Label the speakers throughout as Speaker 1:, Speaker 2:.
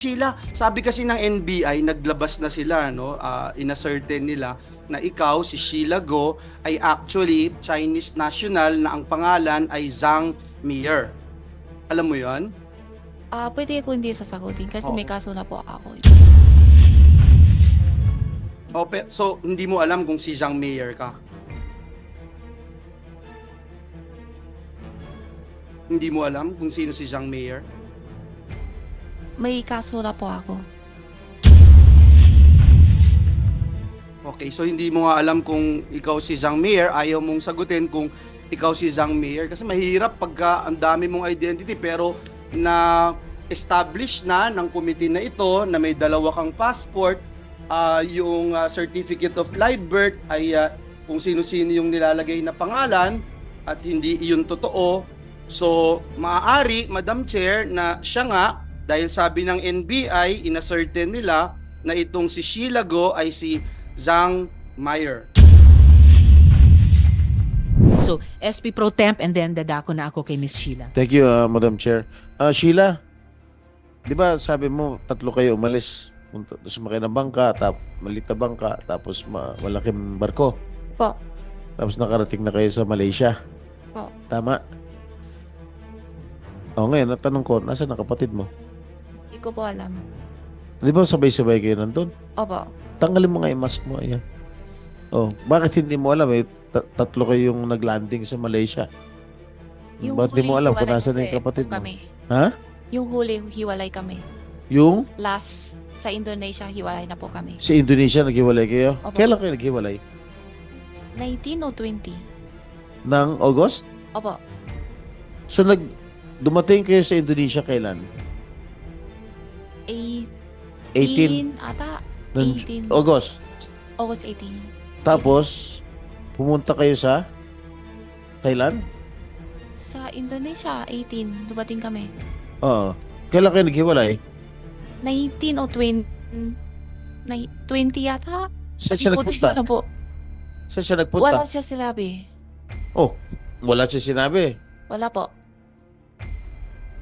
Speaker 1: Sheila, sabi kasi ng NBI, naglabas na sila, no? Inacertain nila na ikaw, si Sheila Go, ay actually Chinese national na ang pangalan ay Zhang Mir. Alam mo yon?
Speaker 2: Pwede ko hindi sasagutin kasi may
Speaker 1: Oo.
Speaker 2: kaso na po ako.
Speaker 1: So, hindi mo alam kung si Zhang Mir ka? Hindi mo alam kung sino si Zhang Mir?
Speaker 2: May kaso na po ako.
Speaker 1: Okay, so hindi mo nga alam kung ikaw si Zhang Mir, ayaw mong sagutin kung ikaw si Zhang Mir kasi mahirap pagka ang dami mong identity pero na establish na ng committee na ito na may dalawa kang passport, yung certificate of live birth ay kung sino-sino yung nilalagay na pangalan at hindi iyon totoo. So, maaari, Madam Chair, na siya nga, dahil sabi ng NBI, inacertain nila na itong si Sheila Go ay si Zhang Mir.
Speaker 3: So, SP Pro Temp and then dadako na ako kay Miss Sheila.
Speaker 4: Thank you, Madam Chair. Sheila, di ba sabi mo tatlo kayo umalis? Sumakay ng bangka, maliit na bangka, tapos malaking barko.
Speaker 2: Po.
Speaker 4: Tapos nakarating na kayo sa Malaysia.
Speaker 2: Po.
Speaker 4: Tama? O ngayon, natanong ko, nasaan ang kapatid mo?
Speaker 2: Hindi ko po alam.
Speaker 4: Di ba sabay-sabay kayo nandun?
Speaker 2: Opo.
Speaker 4: Tanggalin mo nga yung mask mo. Ayan. Oh, bakit hindi mo alam eh? Tatlo kayong naglanding sa Malaysia. Bakit di mo alam kung nasaan na yung kapatid mo?
Speaker 2: Kami.
Speaker 4: Ha?
Speaker 2: Yung huli, hiwalay kami.
Speaker 4: Yung
Speaker 2: Last, sa Indonesia, hiwalay na po kami.
Speaker 4: sa Indonesia naghiwalay kayo?
Speaker 2: Opo.
Speaker 4: Kailan kayo naghiwalay?
Speaker 2: 19 o 20?
Speaker 4: Ng August?
Speaker 2: Opo.
Speaker 4: So dumating kayo sa Indonesia kailan? 18
Speaker 2: ata.
Speaker 4: ng
Speaker 2: 18.
Speaker 4: August.
Speaker 2: August 18.
Speaker 4: Tapos pumunta kayo sa Thailand?
Speaker 2: Sa Indonesia, 18. Dumating kami.
Speaker 4: Oo. Kailan kayo naghiwalay?
Speaker 2: 19 o 20. 20 yata.
Speaker 4: Saan siya
Speaker 2: Hindi ko
Speaker 4: nagpunta?
Speaker 2: alam po.
Speaker 4: Saan siya nagpunta?
Speaker 2: Wala siya sinabi.
Speaker 4: Oh, wala siya sinabi.
Speaker 2: Wala po.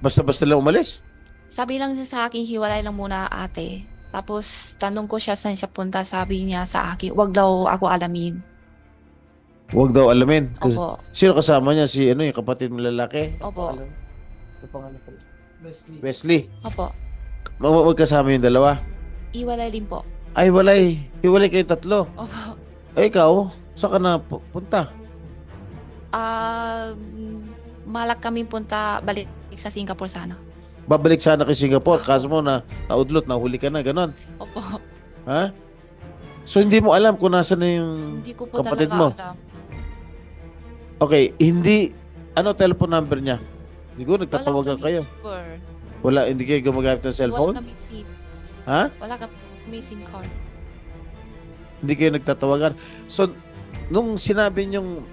Speaker 4: Basta-basta lang umalis.
Speaker 2: Sabi lang siya sa akin, hiwalay lang muna ate. Tapos tanong ko siya saan siya punta. Sabi niya sa akin, wag daw ako alamin.
Speaker 4: Huwag daw alamin.
Speaker 2: Opo.
Speaker 4: Sino kasama niya? Si yung kapatid mo lalaki?
Speaker 2: Opo.
Speaker 4: Wesley.
Speaker 2: Opo.
Speaker 4: Magkasama yung dalawa.
Speaker 2: Iwalay din po.
Speaker 4: Ay, walay. Hiwalay kayo tatlo.
Speaker 2: Opo.
Speaker 4: Ay, ikaw, saan ka na punta?
Speaker 2: Malak kami punta, balik sa Singapore sana.
Speaker 4: Babalik sana kay Singapore. Kaso mo naudlot, nahuli ka na, ganon.
Speaker 2: Opo.
Speaker 4: Ha? So, hindi mo alam kung nasa na yung
Speaker 2: Hindi ko po
Speaker 4: kapatid
Speaker 2: talaga
Speaker 4: mo?
Speaker 2: alam.
Speaker 4: Okay, hindi. Ano telephone number niya? Siguro nagtatawagan
Speaker 2: Wala
Speaker 4: kayo.
Speaker 2: number.
Speaker 4: Wala, hindi kayo gumagamit ng cellphone?
Speaker 2: Wala kami SIM.
Speaker 4: Ha?
Speaker 2: Wala kami SIM card.
Speaker 4: Hindi kayo nagtatawagan. So, nung sinabi niyong,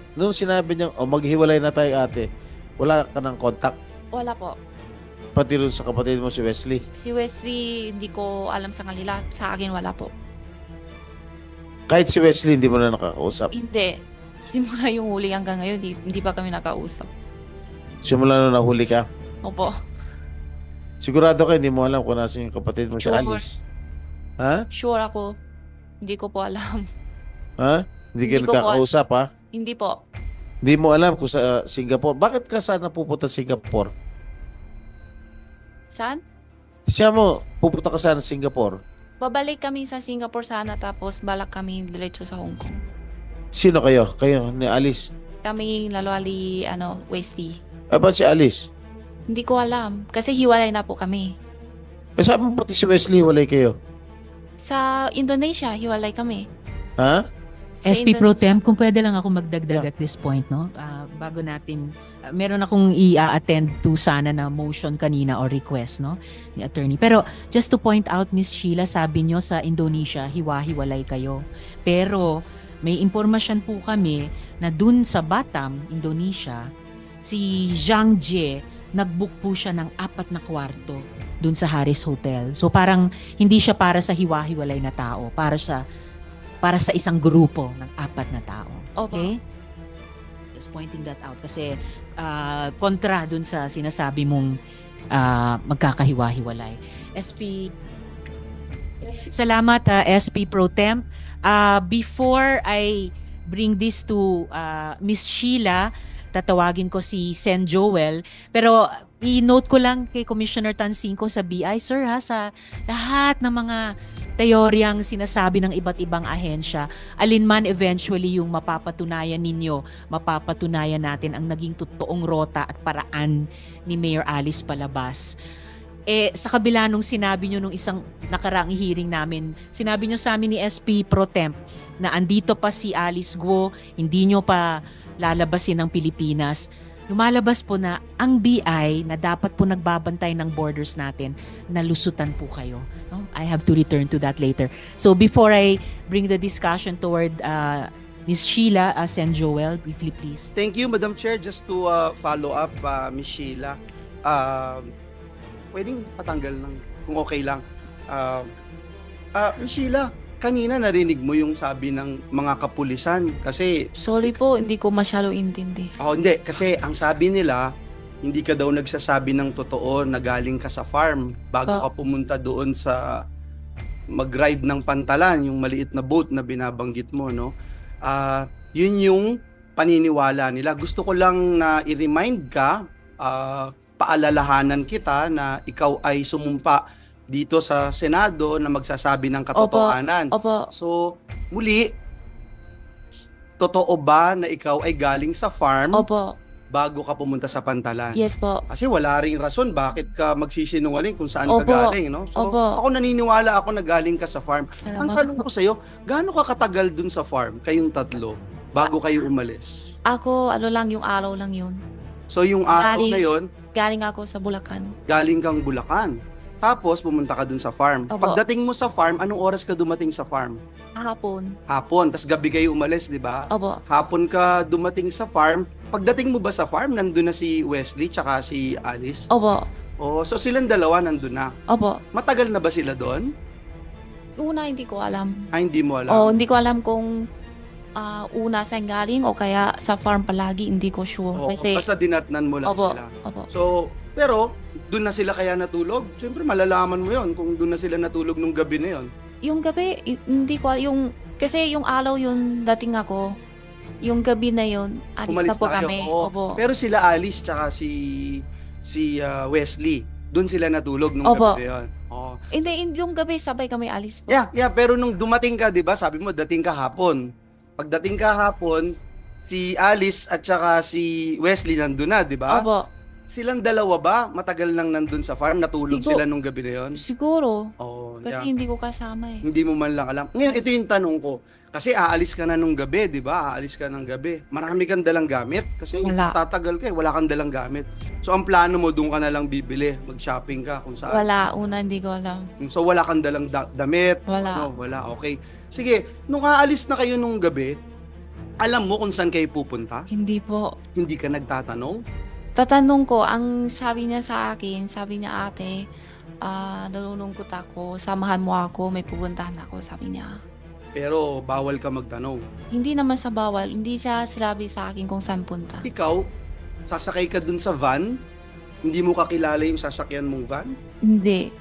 Speaker 4: maghiwalay na tayo ate, wala ka ng contact?
Speaker 2: Wala po.
Speaker 4: Pati rin sa kapatid mo si Wesley?
Speaker 2: Si Wesley, hindi ko alam sa kanila. Sa akin, wala po.
Speaker 4: Kahit si Wesley, hindi mo na nakakausap?
Speaker 2: Hindi. Simula yung huli hanggang ngayon, hindi pa kami nakausap.
Speaker 4: Simula nung nahuli ka?
Speaker 2: Opo.
Speaker 4: Sigurado ka, hindi mo alam kung nasa yung kapatid mo si
Speaker 2: Sure.
Speaker 4: Alice? Ha?
Speaker 2: Sure ako. Hindi ko po alam.
Speaker 4: Ha? Hindi kayo
Speaker 2: Hindi ko po
Speaker 4: nagkakausap, ha?
Speaker 2: Hindi po.
Speaker 4: Hindi mo alam kung sa Singapore. Bakit ka sana pupunta sa Singapore?
Speaker 2: Saan?
Speaker 4: Siya mo, pupunta ka sana sa Singapore.
Speaker 2: Babalik kami sa Singapore sana tapos balak kami diretso sa Hong Kong.
Speaker 4: Sino kayo? Kayo, ni Alice.
Speaker 2: Kami lalwali, Wesley.
Speaker 4: Ba't si Alice?
Speaker 2: Hindi ko alam. Kasi hiwalay na po kami.
Speaker 4: Sabi mo pati si Wesley, walay kayo.
Speaker 2: Sa Indonesia, hiwalay kami.
Speaker 4: Ha?
Speaker 2: Sa
Speaker 3: SP Pro
Speaker 2: Indonesia.
Speaker 3: Temp, kung pwede lang ako magdagdag at this point, no? Bago natin, meron akong i-attend to sana na motion kanina or request, no? Ni attorney. Pero just to point out, Miss Sheila, sabi nyo sa Indonesia, hiwa-hiwalay kayo. Pero may impormasyon po kami na dun sa Batam, Indonesia, si Zhang Jie, nag-book po siya ng 4 na kwarto dun sa Harris Hotel. So parang hindi siya para sa hiwa-hiwalay na tao, para sa isang grupo ng 4 na tao.
Speaker 2: Opo.
Speaker 3: Okay? Just pointing that out kasi kontra dun sa sinasabi mong magkakahiwa-hiwalay. SP. Salamat, SP Pro Temp. Before I bring this to Miss Sheila, tatawagin ko si Sen Joel. Pero i-note ko lang kay Commissioner Tansinko sa BI, sir, ha, sa lahat ng mga teoryang sinasabi ng iba't ibang ahensya, alinman eventually yung mapapatunayan ninyo, mapapatunayan natin ang naging totoong rota at paraan ni Mayor Alice Palabas. Sa kabila nung sinabi nyo nung isang nakaraang hearing namin, sinabi nyo sa amin ni SP Pro Temp na andito pa si Alice Guo, hindi nyo pa lalabasin ng Pilipinas. Lumalabas po na ang BI na dapat po nagbabantay ng borders natin, nalusutan po kayo. No? I have to return to that later. So before I bring the discussion toward Ms. Sheila, Sen Joel, briefly please.
Speaker 1: Thank you, Madam Chair. Just to follow up, Ms. Sheila, pwedeng patanggal ng kung okay lang. Ms. Sheila, kanina narinig mo yung sabi ng mga kapulisan kasi
Speaker 2: Sorry po, hindi ko masyado intindi.
Speaker 1: hindi kasi ang sabi nila hindi ka daw nagsasabi ng totoo na galing ka sa farm bago ka pumunta doon sa mag-ride ng Pantalan, yung maliit na boat na binabanggit mo, no? Yun yung paniniwala nila. Gusto ko lang na i-remind ka, paalalahanan kita na ikaw ay sumumpa dito sa Senado na magsasabi ng katotohanan.
Speaker 2: Opo.
Speaker 1: So, muli, totoo ba na ikaw ay galing sa farm
Speaker 2: Opo.
Speaker 1: bago ka pumunta sa Pantalan?
Speaker 2: Yes po.
Speaker 1: Kasi wala ring rason bakit ka magsisinungaling kung saan
Speaker 2: Opo.
Speaker 1: ka galing, no? So,
Speaker 2: Opo.
Speaker 1: ako naniniwala ako na galing ka sa farm. Ang
Speaker 2: Salamat.
Speaker 1: tanong ko sa'yo, gaano ka katagal dun sa farm, kayong tatlo, bago kayo umalis?
Speaker 2: Ako, lang, yung araw lang yun.
Speaker 1: So, yung araw
Speaker 2: Galing.
Speaker 1: na yon,
Speaker 2: Galing ako sa Bulacan.
Speaker 1: galing kang Bulacan. Tapos, pumunta ka dun sa farm.
Speaker 2: Opo.
Speaker 1: Pagdating mo sa farm, anong oras ka dumating sa farm?
Speaker 2: Hapon.
Speaker 1: Hapon. Tapos gabi kayo umalis, di ba?
Speaker 2: Opo.
Speaker 1: Hapon ka dumating sa farm. Pagdating mo ba sa farm, nandun na si Wesley tsaka si Alice?
Speaker 2: Opo.
Speaker 1: Oh, so silang dalawa nandun na.
Speaker 2: Opo.
Speaker 1: Matagal na ba sila doon?
Speaker 2: Una, hindi ko alam.
Speaker 1: Hindi mo alam.
Speaker 2: Hindi ko alam kung una saan galing o kaya sa farm palagi, hindi ko sure.
Speaker 1: Oo,
Speaker 2: Kasi,
Speaker 1: basta dinatnan mo lang
Speaker 2: opo,
Speaker 1: sila.
Speaker 2: opo.
Speaker 1: So, pero, doon na sila kaya natulog? Siyempre, malalaman mo yon kung doon na sila natulog nung gabi na yon.
Speaker 2: Yung gabi, hindi ko, kasi yung araw yun dating ako, yung gabi na yun, alis
Speaker 1: Umalis
Speaker 2: na po
Speaker 1: na kayo,
Speaker 2: kami.
Speaker 1: oo.
Speaker 2: Opo.
Speaker 1: Pero sila Alice tsaka si Wesley, doon sila natulog nung
Speaker 2: Opo.
Speaker 1: gabi na yon. Oo.
Speaker 2: Hindi, yung gabi, sabay kami alis po.
Speaker 1: Yeah, pero nung dumating ka, 'di ba? Sabi mo dating ka hapon. Pagdating ka hapon, si Alice at saka si Wesley nandun na, 'di ba?
Speaker 2: Opo.
Speaker 1: Silang dalawa ba matagal nang nandun sa farm? Natulog
Speaker 2: Siguro-
Speaker 1: sila nung gabi na 'yon?
Speaker 2: Siguro.
Speaker 1: Oo.
Speaker 2: Kasi
Speaker 1: yeah.
Speaker 2: hindi ko kasama eh.
Speaker 1: Hindi mo man lang alam. Ngayon, ito yung tanong ko. Kasi aalis ka na nung gabi, 'di ba? Aalis ka ng gabi. Marami kang dalang gamit kasi
Speaker 2: Wala.
Speaker 1: tatagal ka, wala kang dalang gamit. So ang plano mo doon ka na lang bibili, mag-shopping ka kung saan.
Speaker 2: Wala, una hindi ko alam.
Speaker 1: So wala kang dalang damit.
Speaker 2: Wala.
Speaker 1: Wala. Okay. Sige, nung aalis na kayo nung gabi, alam mo kung saan kayo pupunta?
Speaker 2: Hindi po.
Speaker 1: Hindi ka nagtatanong?
Speaker 2: Tatanong ko, ang sabi niya sa akin, sabi niya ate, nalulungkot ako, samahan mo ako, may pupuntahan ako, sabi niya.
Speaker 1: Pero bawal ka magtanong.
Speaker 2: Hindi naman sa bawal, hindi siya sinabi sa akin kung saan punta.
Speaker 1: Ikaw, sasakay ka dun sa van, hindi mo kakilala yung sasakyan mong van,
Speaker 2: Hindi.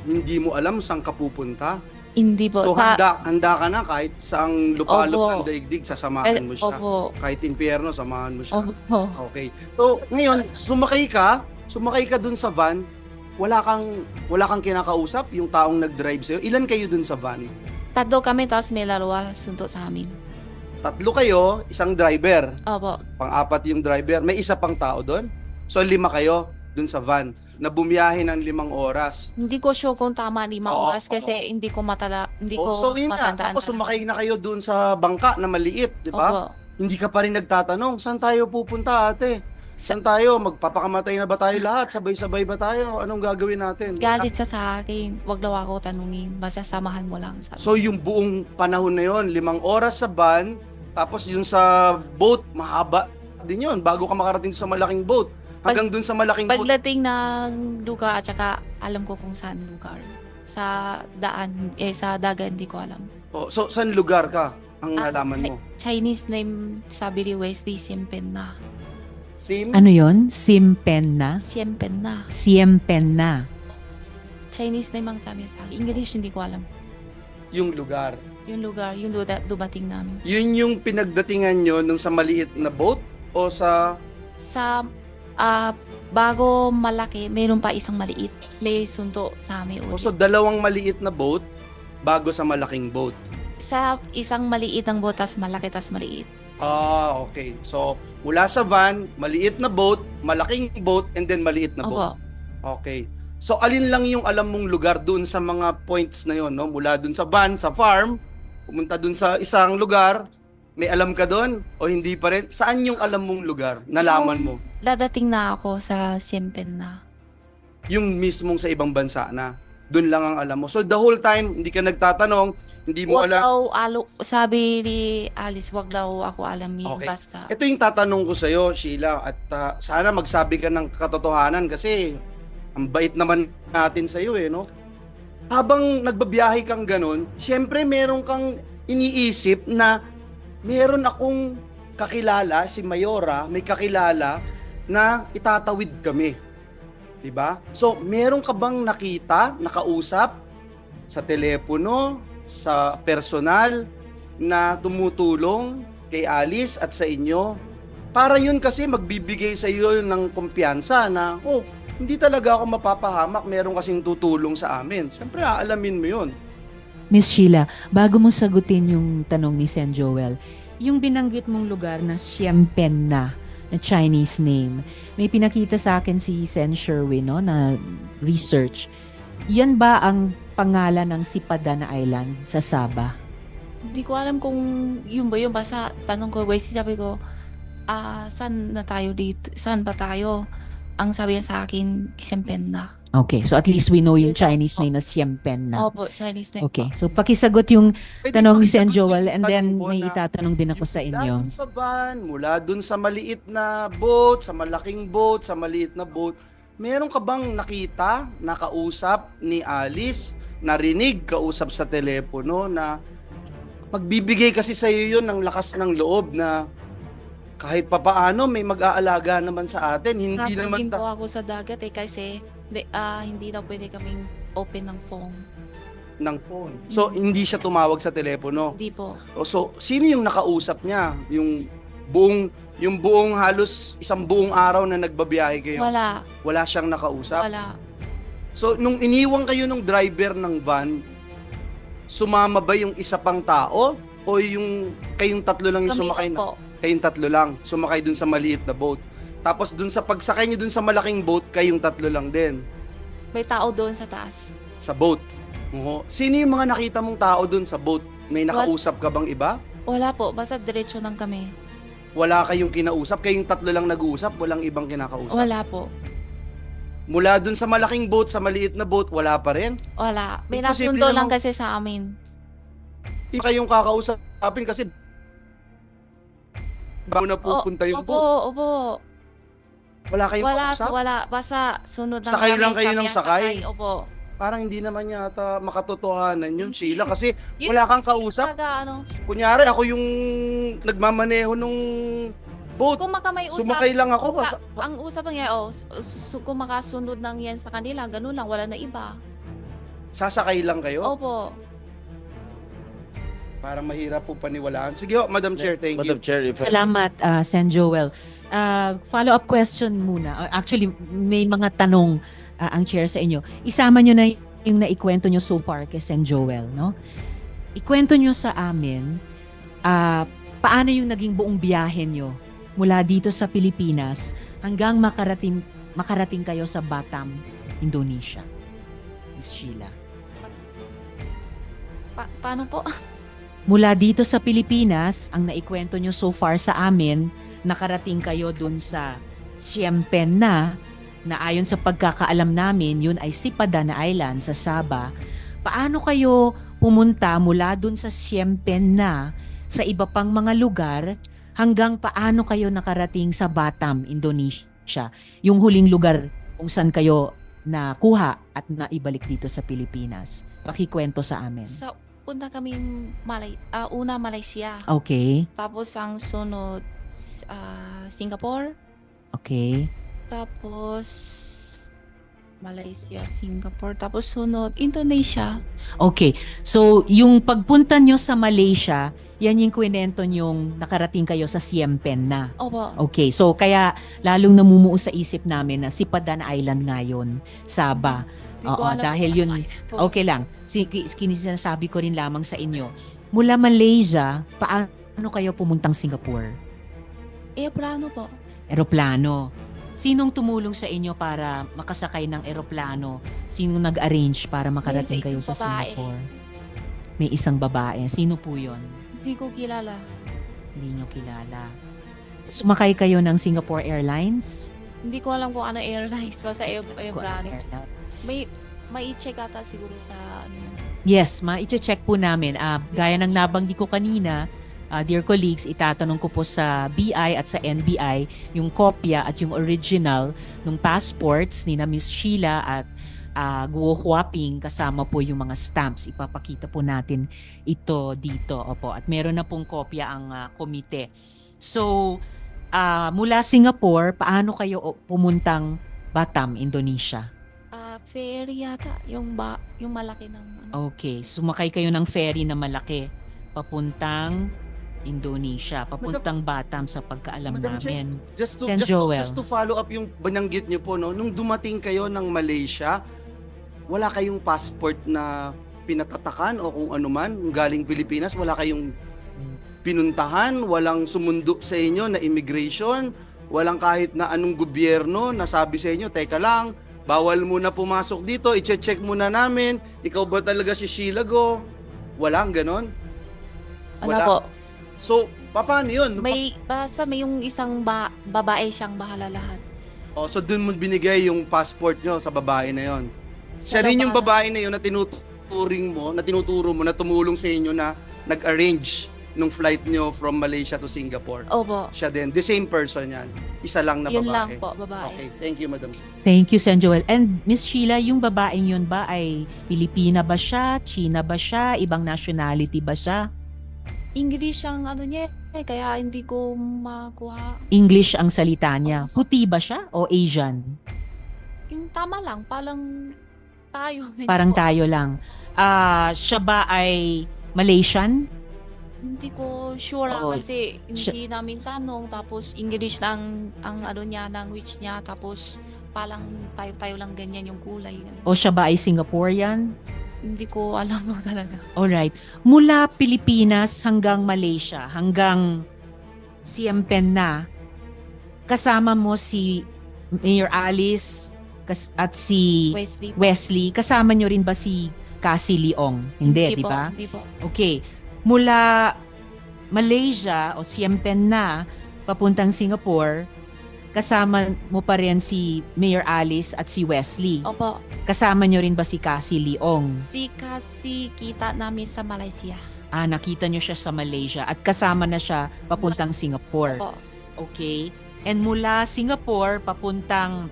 Speaker 1: hindi mo alam saan ka pupunta.
Speaker 2: Hindi po.
Speaker 1: So handa ka na kahit saang lupalop
Speaker 2: Opo.
Speaker 1: ng daigdig, sasamahan mo siya.
Speaker 2: Opo.
Speaker 1: Kahit impyerno, samahan mo siya.
Speaker 2: Opo.
Speaker 1: Okay. So, ngayon, sumakay ka dun sa van, wala kang kinakausap, yung taong nag-drive sa'yo. Ilan kayo dun sa van?
Speaker 2: Tatlo kami, tapos may larawa suntok sa amin.
Speaker 1: Tatlo kayo, isang driver.
Speaker 2: Opo.
Speaker 1: Pang-apat yung driver. May isa pang tao doon. So, 5 kayo dun sa van na bumiyahe ng 5 oras.
Speaker 2: Hindi ko sure kung tama 5
Speaker 1: Oo,
Speaker 2: oras kasi hindi ko
Speaker 1: So, yun nga.
Speaker 2: matandaan.
Speaker 1: Tapos sumakay na kayo dun sa bangka na maliit, di ba?
Speaker 2: Opo.
Speaker 1: Hindi ka pa rin nagtatanong, saan tayo pupunta, ate? Saan tayo? Magpapakamatay na ba tayo lahat? Sabay-sabay ba tayo? Anong gagawin natin?
Speaker 2: Galit siya sa akin. Wag daw ako tanungin. Basta samahan mo lang. Sabi.
Speaker 1: So, yung buong panahon na yon, 5 oras sa van, tapos yung sa boat, mahaba din yun, bago ka makarating sa malaking boat. Hanggang dun sa malaking boat.
Speaker 2: Pagdating ng lugar at saka alam ko kung saan lugar. Sa daan, sa dagat hindi ko alam.
Speaker 1: Oh, so, saan lugar ka? Ang nalaman mo?
Speaker 2: Chinese name sabi ni Wesley, Siempen na.
Speaker 1: Sim?
Speaker 3: Ano yon? Simpen na?
Speaker 2: Siempen na.
Speaker 3: Siempen na.
Speaker 2: Chinese name ang sabi niya sa akin. English hindi ko alam.
Speaker 1: Yung lugar.
Speaker 2: Yung lugar, yung dumating namin.
Speaker 1: Yun yung pinagdatingan nyo nung sa maliit na boat o sa
Speaker 2: Sa bago malaki, mayroon pa isang maliit. Play sunto sa amin
Speaker 1: o
Speaker 2: ulit.
Speaker 1: so dalawang maliit na boat bago sa malaking boat?
Speaker 2: Sa isang maliit ang boat, tas malaki, tas maliit.
Speaker 1: Ah, okay. So, mula sa van, maliit na boat, malaking boat, and then maliit na boat.
Speaker 2: Opo.
Speaker 1: Okay. So, alin lang yung alam mong lugar dun sa mga points na yon, no? Mula dun sa van, sa farm, pumunta dun sa isang lugar, may alam ka dun o hindi pa rin? Saan yung alam mong lugar? Nalaman mo?
Speaker 2: Dadating na ako sa Siempen na.
Speaker 1: Yung mismong sa ibang bansa na. Dun lang ang alam mo. So, the whole time, hindi ka nagtatanong, hindi mo
Speaker 2: Wag
Speaker 1: alam.
Speaker 2: daw, sabi ni Alice, wag daw ako alamin.
Speaker 1: Okay.
Speaker 2: Basta.
Speaker 1: Ito yung tatanong ko sa'yo, Sheila, at sana magsabi ka ng katotohanan kasi ang bait naman natin sa'yo no? Habang nagbabiyahe kang ganun, syempre meron kang iniisip na meron akong kakilala, si Mayora, may kakilala na itatawid kami. 'Di ba? So, meron ka bang nakita, nakausap sa telepono, sa personal na tumutulong kay Alice at sa inyo? Para yun kasi magbibigay sa iyo ng kumpiyansa na, oh, hindi talaga ako mapapahamak, meron kasing tutulong sa amin. Siyempre, aalamin mo yun.
Speaker 3: Miss Sheila, bago mo sagutin yung tanong ni Sen Joel, yung binanggit mong lugar na Siempen na Chinese name, may pinakita sa akin si Sen Sherwin, no, na research. Yan ba ang pangalan ng Sipadan Island sa Sabah?
Speaker 2: Hindi ko alam kung yun ba yun. Basta tanong ko, guys, sabi ko, saan na tayo dito? Saan ba tayo? Ang sabi niya sa akin, Siempen na.
Speaker 3: Okay, so at least we know yung Chinese name na Siempen na.
Speaker 2: Opo, Chinese name.
Speaker 3: Okay, so pakisagot yung
Speaker 1: Pwede
Speaker 3: tanong ni
Speaker 1: pakisagot
Speaker 3: Sen Joel
Speaker 1: yung
Speaker 3: and
Speaker 1: tanong
Speaker 3: then
Speaker 1: ko
Speaker 3: may
Speaker 1: na
Speaker 3: itatanong din ako sa
Speaker 1: mula
Speaker 3: inyo.
Speaker 1: dun sa van, mula dun sa maliit na boat, sa malaking boat, sa maliit na boat, meron ka bang nakita, nakausap ni Alice, narinig, kausap sa telepono na magbibigay kasi sa iyo yun ng lakas ng loob na kahit papaano may mag-aalaga naman sa atin, hindi naman
Speaker 2: po ako sa dagat kasi hindi daw pwede kaming open ng phone.
Speaker 1: ng phone. So, hindi siya tumawag sa telepono.
Speaker 2: Hindi po.
Speaker 1: So, sino yung nakausap niya? Yung buong halos isang buong araw na nagbabiyahe kayo?
Speaker 2: Wala.
Speaker 1: Wala siyang nakausap?
Speaker 2: Wala.
Speaker 1: So, nung iniwang kayo ng driver ng van, sumama ba yung isa pang tao? O yung kayong tatlo lang yung
Speaker 2: Kami
Speaker 1: sumakay
Speaker 2: lang
Speaker 1: na?
Speaker 2: po.
Speaker 1: Kayong tatlo lang, sumakay dun sa maliit na boat. Tapos dun sa pagsakay niyo dun sa malaking boat, kayong tatlo lang din
Speaker 2: May tao doon sa taas.
Speaker 1: sa boat. Oo. Sino yung mga nakita mong tao dun sa boat? May nakausap ka bang iba?
Speaker 2: Wala po. Basta diretso lang kami.
Speaker 1: Wala kayong kinausap? Kayong tatlo lang nag-uusap? Walang ibang kinakausap?
Speaker 2: Wala po.
Speaker 1: Mula dun sa malaking boat, sa maliit na boat, wala pa rin?
Speaker 2: Wala. May
Speaker 1: Imposible
Speaker 2: nasundo lang
Speaker 1: namang-
Speaker 2: kasi sa amin.
Speaker 1: Hindi kayong kakausapin kasi bago na pupunta yung
Speaker 2: Opo,
Speaker 1: boat.
Speaker 2: opo.
Speaker 1: Wala kayong
Speaker 2: Wala,
Speaker 1: kausap?
Speaker 2: wala. Basta sunod lang
Speaker 1: Sakay lang kayo
Speaker 2: kami
Speaker 1: ng
Speaker 2: ang
Speaker 1: sakay?
Speaker 2: Opo.
Speaker 1: Parang hindi naman yata makatotohanan yun, Sheila. Kasi
Speaker 2: Yun
Speaker 1: wala kang
Speaker 2: kasi
Speaker 1: kausap.
Speaker 2: talaga,
Speaker 1: Kunyari, ako yung nagmamaneho nung boat.
Speaker 2: Kung may usap,
Speaker 1: Sumakay lang ako.
Speaker 2: ang usap niya, kung makasunod lang yan sa kanila, ganun lang, wala na iba.
Speaker 1: Sasakay lang kayo?
Speaker 2: Opo.
Speaker 1: Parang mahirap po paniwalaan. Sige, Madam Chair, thank
Speaker 4: Madam
Speaker 1: you.
Speaker 4: Chair, if
Speaker 3: Salamat, Sen Joel. Follow-up question muna. Actually, may mga tanong ang chair sa inyo. Isama nyo na yung naikwento nyo so far kay Sen Joel, no? Ikwento nyo sa amin, paano yung naging buong biyahe nyo mula dito sa Pilipinas hanggang makarating kayo sa Batam, Indonesia. Miss Sheila.
Speaker 2: Paano po?
Speaker 3: Mula dito sa Pilipinas, ang naikwento nyo so far sa amin, nakarating kayo dun sa Siempen na ayon sa pagkakaalam namin, yun ay Sipadan Island sa Sabah. Paano kayo pumunta mula dun sa Siempen na sa iba pang mga lugar hanggang paano kayo nakarating sa Batam, Indonesia? Yung huling lugar kung saan kayo nakuha at naibalik dito sa Pilipinas. Pakikwento sa amin.
Speaker 2: Punta kami una Malaysia.
Speaker 3: Okay.
Speaker 2: Tapos ang sunod Singapore.
Speaker 3: Okay.
Speaker 2: Tapos Malaysia, Singapore, tapos sunod, Indonesia.
Speaker 3: Okay. So, yung pagpunta nyo sa Malaysia, yan yung kwento yung nakarating kayo sa Siem Pen na.
Speaker 2: Opo.
Speaker 3: Okay. So, kaya lalong namumuo sa isip namin na si Padan Island ngayon, Sabah.
Speaker 2: Di ko
Speaker 3: Oo,
Speaker 2: alam
Speaker 3: dahil
Speaker 2: kung
Speaker 3: yun,
Speaker 2: ano ito.
Speaker 3: okay lang. Sinasabi ko rin lamang sa inyo. Mula Malaysia, paano kayo pumuntang Singapore?
Speaker 2: Plano po.
Speaker 3: Eroplano. Sinong tumulong sa inyo para makasakay ng eroplano? Sinong nag-arrange para makarating
Speaker 2: May
Speaker 3: kayo
Speaker 2: isang
Speaker 3: sa
Speaker 2: babae.
Speaker 3: Singapore? May isang babae. Sino po yon?
Speaker 2: Hindi ko kilala.
Speaker 3: Hindi nyo kilala. Sumakay kayo ng Singapore Airlines?
Speaker 2: Hindi ko alam kung ano airlines. Basta plano.
Speaker 3: Airline.
Speaker 2: May i-check ata siguro sa ano yun.
Speaker 3: Yes, ma-check po namin. Gaya ng nabanggit ko kanina, dear colleagues, itatanong ko po sa BI at sa NBI yung kopya at yung original ng passports ni na Miss Sheila at Guo Huaping, kasama po yung mga stamps. Ipapakita po natin ito dito. Opo. At meron na pong kopya ang komite. So, mula Singapore, paano kayo pumuntang Batam, Indonesia?
Speaker 2: Ferry yata. Yung malaki ng ano.
Speaker 3: Okay, sumakay kayo ng ferry na malaki papuntang Indonesia, papuntang Batam sa pagkaalam
Speaker 1: Madam Chair,
Speaker 3: namin.
Speaker 1: Just to,
Speaker 3: Sen Joel.
Speaker 1: just to follow up yung bananggit niyo po, no? Nung dumating kayo ng Malaysia, wala kayong passport na pinatatakan o kung ano man, galing Pilipinas, wala kayong pinuntahan, walang sumundo sa inyo na immigration, walang kahit na anong gobyerno na sabi sa inyo, teka lang, bawal muna pumasok dito, i-check muna namin, ikaw ba talaga si Sheila Go? Walang ganon?
Speaker 2: Wala po.
Speaker 1: So, paano yun?
Speaker 2: Basta may yung isang babae siyang bahala lahat.
Speaker 1: Oh, so dun mo binigay yung passport nyo sa babae na yon. Siya rin yung babae na yun na tinuturo mo na tumulong sa inyo na nag-arrange nung flight nyo from Malaysia to Singapore.
Speaker 2: Opo.
Speaker 1: Siya din. The same person yan. Isa lang na babae.
Speaker 2: Yun lang po, babae.
Speaker 1: Okay. Thank you, Madam.
Speaker 3: Thank you, Sen Joel. And Miss Sheila, yung babaeng yun ba ay Pilipina ba siya? China ba siya? Ibang nationality ba siya?
Speaker 2: English ang ano niya kaya hindi ko makuha.
Speaker 3: English ang salita niya. Puti ba siya o Asian?
Speaker 2: Yung tama lang, parang tayo. ganyan
Speaker 3: Parang
Speaker 2: po.
Speaker 3: tayo lang. Siya ba ay Malaysian?
Speaker 2: Hindi ko sure
Speaker 3: Oo.
Speaker 2: kasi hindi namin tanong tapos English lang ang ano niya, language niya tapos parang tayo-tayo lang ganyan yung kulay. Ganun.
Speaker 3: O siya ba ay Singaporean?
Speaker 2: Hindi ko alam mo talaga.
Speaker 3: Alright. Mula Pilipinas hanggang Malaysia, hanggang Siem Pen na, kasama mo si Mayor Alice at si
Speaker 2: Wesley.
Speaker 3: Wesley. Kasama nyo rin ba si Cassie Leong? Hindi, di
Speaker 2: po,
Speaker 3: ba?
Speaker 2: Hindi po.
Speaker 3: Okay. Mula Malaysia o Siem Pen na, papuntang Singapore, kasama mo pa rin si Mayor Alice at si Wesley.
Speaker 2: Opo.
Speaker 3: Kasama nyo rin ba si Cassie Leong?
Speaker 2: Kasi kita namin sa Malaysia.
Speaker 3: Nakita nyo siya sa Malaysia at kasama na siya papuntang Singapore.
Speaker 2: Opo.
Speaker 3: Okay. And mula Singapore papuntang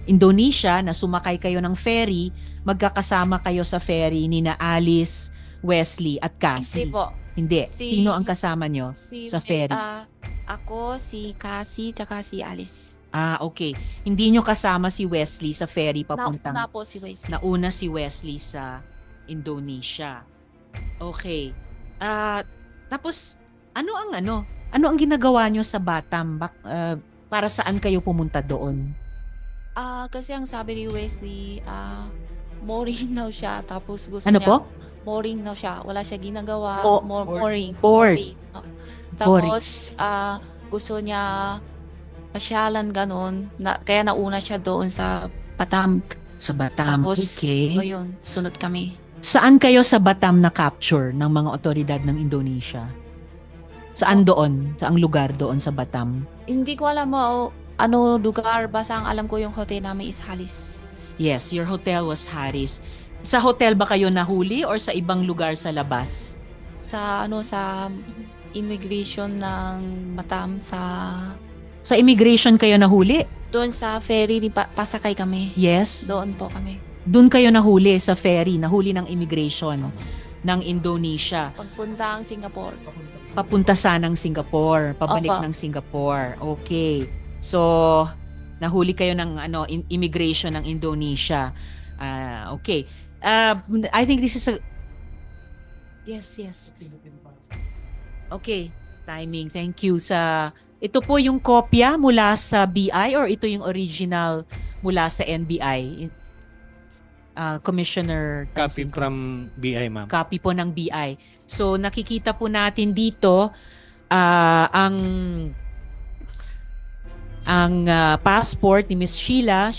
Speaker 3: Indonesia, na sumakay kayo ng ferry, magkakasama kayo sa ferry ni na Alice, Wesley at
Speaker 2: Hindi
Speaker 3: Cassie.
Speaker 2: po.
Speaker 3: Hindi.
Speaker 2: Si-
Speaker 3: Sino ang kasama nyo? Sa ferry.
Speaker 2: Ako, si Cassie, tsaka si Alice.
Speaker 3: Okay. Hindi nyo kasama si Wesley sa ferry papuntang...
Speaker 2: Nauna po si Wesley.
Speaker 3: Nauna si Wesley sa Indonesia. Okay. Tapos, ano ang ginagawa nyo sa Batam? Para saan kayo pumunta doon?
Speaker 2: Kasi ang sabi ni Wesley, mooring daw siya. Tapos gusto
Speaker 3: Ano
Speaker 2: niya,
Speaker 3: po?
Speaker 2: mooring daw siya. Wala siya ginagawa. Mooring.
Speaker 3: Board.
Speaker 2: Tapos, gusto niya pasyalan ganun. Kaya nauna siya doon sa Batam.
Speaker 3: Sa Batam.
Speaker 2: Tapos,
Speaker 3: Okay.
Speaker 2: ayun, sunod kami.
Speaker 3: Saan kayo sa Batam na-capture ng mga otoridad ng Indonesia? Saan doon? Saang lugar doon sa Batam?
Speaker 2: Hindi ko alam mo ano lugar. Basta ang alam ko yung hotel namin is Halis.
Speaker 3: Yes, your hotel was Harris. Sa hotel ba kayo nahuli or sa ibang lugar sa labas?
Speaker 2: Sa immigration ng Batam
Speaker 3: Sa immigration kayo nahuli?
Speaker 2: doon sa ferry pasakay kami.
Speaker 3: Yes.
Speaker 2: Doon po kami.
Speaker 3: Doon kayo nahuli sa ferry, nahuli ng immigration ng Indonesia.
Speaker 2: Pagpunta ang Singapore.
Speaker 3: Papunta sanang Singapore, pabalik
Speaker 2: Opo.
Speaker 3: ng Singapore. Okay. So, Nahuli kayo ng immigration ng Indonesia. Okay. I think this is a Yes. Okay, timing. Thank you ito po yung kopya mula sa BI or ito yung original mula sa NBI? Commissioner
Speaker 5: Copy
Speaker 3: Tansinko.
Speaker 5: from BI, ma'am.
Speaker 3: Copy po ng BI. So nakikita po natin dito ang passport ni Miss Sheila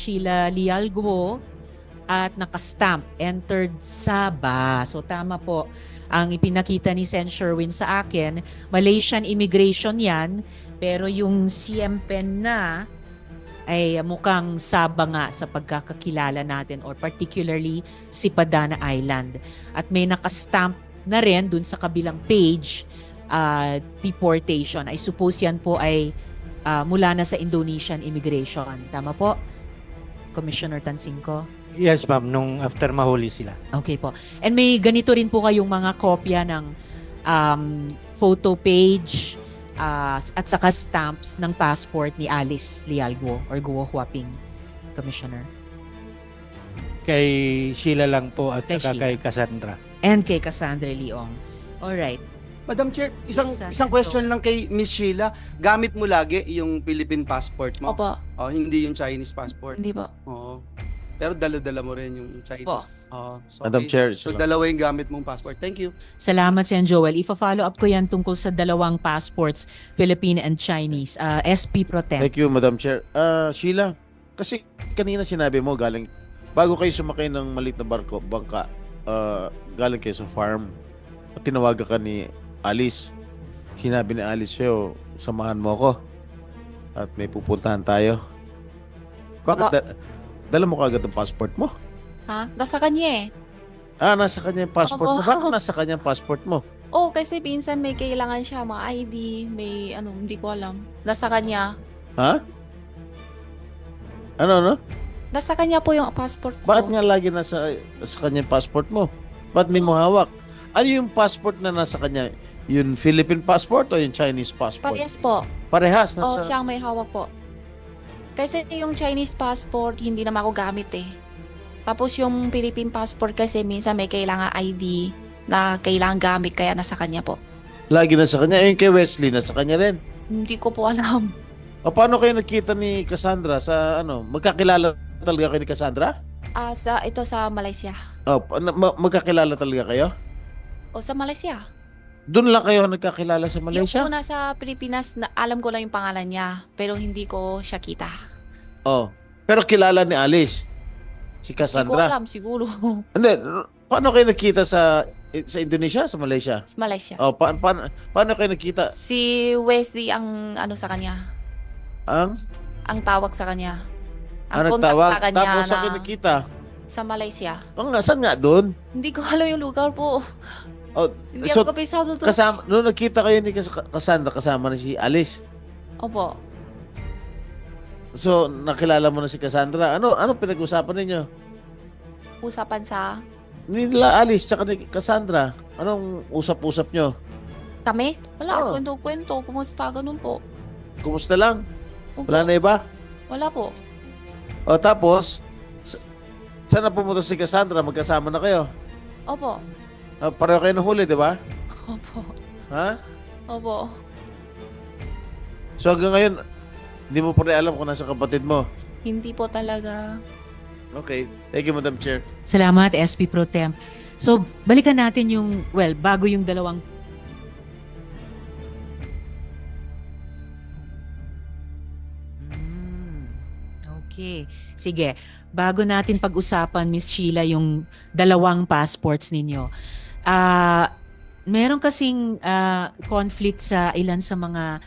Speaker 3: Lialguo at nakastamp entered Sabah. So tama po ang ipinakita ni Sen Sherwin sa akin. Malaysian immigration yan, pero yung Siempen na ay mukhang Sabah nga sa pagkakakilala natin or particularly si Padana Island. At may nakastamp na rin dun sa kabilang page, deportation. I suppose yan po ay mula na sa Indonesian immigration. Tama po, Commissioner Tansinko?
Speaker 5: Yes, ma'am. Nung after mahuli sila.
Speaker 3: Okay po. And may ganito rin po kayong mga kopya ng photo page at saka stamps ng passport ni Alice Lialguo or Guo Huaping, Commissioner.
Speaker 5: Kay Sheila lang po at
Speaker 3: Kay
Speaker 5: saka
Speaker 3: Sheila.
Speaker 5: kay Cassandra.
Speaker 3: And kay Cassandra Leong. Alright.
Speaker 1: Madam Chair, isang
Speaker 3: Yes,
Speaker 1: isang question lang kay Miss Sheila. Gamit mo lagi yung Philippine passport mo?
Speaker 2: Opo,
Speaker 1: Oh, hindi yung Chinese passport.
Speaker 2: hindi po.
Speaker 1: Oo. Pero dala-dala mo rin yung Chinese.
Speaker 2: Po.
Speaker 1: Oo. So,
Speaker 4: Madam
Speaker 1: okay.
Speaker 4: Chair,
Speaker 1: So dalawa yung gamit mong passport. Thank you.
Speaker 3: Salamat, Sen Joel. Ifa-follow up ko yan tungkol sa dalawang passports, Philippine and Chinese. SP Pro Tem.
Speaker 4: Thank you, Madam Chair. Sheila, kasi kanina sinabi mo bago kayo sumakay ng maliit na bangka, galing kayo sa farm, at tinawagan ka ni Alice. Sinabi ni Alice sa'yo, samahan mo ako at may pupuntahan tayo. Bakit dala mo kagad ang passport mo?
Speaker 2: Ha? Nasa kanya eh.
Speaker 4: Nasa kanya yung passport mo.
Speaker 2: Opo.
Speaker 4: Bakit nasa kanya yung passport mo?
Speaker 2: Oh, kasi minsan may kailangan siya, mga ID, may hindi ko alam. Nasa kanya.
Speaker 4: Ha? Ano?
Speaker 2: Nasa kanya po yung passport ko.
Speaker 4: Bakit nga lagi nasa kanya yung passport mo? Bakit may mo hawak? Ano yung passport na nasa kanya? Yung Philippine passport o yung Chinese passport?
Speaker 2: Parehas po.
Speaker 4: Parehas.
Speaker 2: Oh,
Speaker 4: Nasa...
Speaker 2: siyang may hawak po. Kasi yung Chinese passport, hindi naman ako gamit eh. Tapos yung Philippine passport kasi minsan may kailangan ID na kailangan gamit kaya nasa kanya po.
Speaker 4: Lagi nasa kanya. Yung kay Wesley, nasa kanya rin.
Speaker 2: Hindi ko po alam.
Speaker 4: O paano kayo nakita ni Cassandra sa magkakilala talaga kayo ni Cassandra?
Speaker 2: Ito sa Malaysia.
Speaker 4: O, magkakilala talaga kayo?
Speaker 2: O sa Malaysia.
Speaker 4: Doon lang kayo nagkakilala sa
Speaker 2: Yung
Speaker 4: Malaysia?
Speaker 2: una sa Pilipinas, alam ko lang yung pangalan niya, pero hindi ko siya kita.
Speaker 4: Oh. Pero kilala ni Alice. Si
Speaker 2: Hindi ko
Speaker 4: Cassandra.
Speaker 2: alam, siguro.
Speaker 4: Hindi. Paano kayo nakita sa Indonesia, sa Malaysia?
Speaker 2: Sa Malaysia.
Speaker 4: Oh, paano kayo nakita?
Speaker 2: Si Wesley ang sa kanya. Ang tawag sa kanya. Ang
Speaker 4: Nagtawag?
Speaker 2: kontak sa kanya
Speaker 4: Tapos sa
Speaker 2: na
Speaker 4: kayo nakita?
Speaker 2: sa Malaysia.
Speaker 4: Saan nga doon?
Speaker 2: Hindi ko alam yung lugar po.
Speaker 4: Oh,
Speaker 2: Hindi
Speaker 4: so,
Speaker 2: ako kapisado to.
Speaker 4: nung nakita kayo ni Cassandra, kasama na si Alice.
Speaker 2: Opo.
Speaker 4: So, nakilala mo na si Cassandra. Ano pinag-usapan ninyo?
Speaker 2: Usapan sa
Speaker 4: Nila Alice tsaka ni Cassandra. Anong usap-usap nyo?
Speaker 2: kami. Wala,
Speaker 4: Oo.
Speaker 2: kwento-kwento. Kumusta? Ganun po.
Speaker 4: Kumusta lang?
Speaker 2: Opo.
Speaker 4: Wala na iba?
Speaker 2: Wala po.
Speaker 4: O tapos, saan na pumunta si Cassandra? Magkasama na kayo.
Speaker 2: Opo.
Speaker 4: Pareho kayo nahuli, di ba?
Speaker 2: Opo.
Speaker 4: Ha?
Speaker 2: Opo.
Speaker 4: So hanggang ngayon, hindi mo pa rin alam kung nasa kapatid mo.
Speaker 2: Hindi po talaga.
Speaker 4: Okay. Thank you, Madam Chair.
Speaker 3: Salamat, SP Pro Tem. So, balikan natin bago yung dalawang Okay. Sige. Bago natin pag-usapan, Miss Sheila, yung dalawang passports ninyo. Meron kasing conflict sa ilan sa mga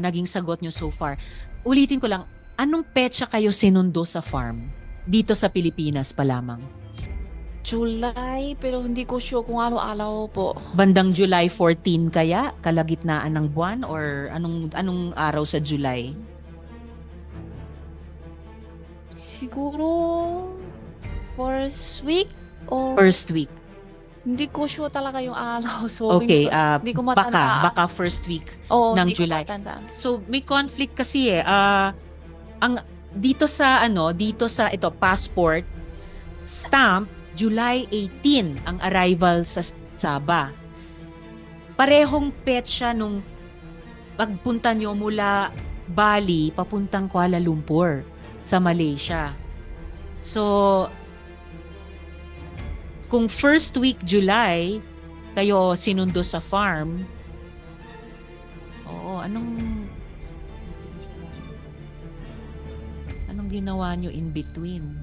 Speaker 3: naging sagot nyo so far. Ulitin ko lang, anong petsa kayo sinundo sa farm? Dito sa Pilipinas pa lamang.
Speaker 2: July, pero hindi ko sure kung ano alaw po.
Speaker 3: Bandang July 14 kaya? Kalagitnaan ng buwan? Or anong araw sa July?
Speaker 2: Siguro first week or
Speaker 3: First week.
Speaker 2: hindi ko sure talaga yung alaw. So,
Speaker 3: Okay,
Speaker 2: hindi ko matandaan.
Speaker 3: baka first week
Speaker 2: Oo,
Speaker 3: ng
Speaker 2: hindi ko
Speaker 3: July.
Speaker 2: matandaan.
Speaker 3: So may conflict kasi dito sa ito passport stamp July 18 ang arrival sa Sabah. Parehong petsa nung pagpunta nyo mula Bali papuntang Kuala Lumpur sa Malaysia. So kung first week July kayo sinundo sa farm, anong ginawa nyo in between?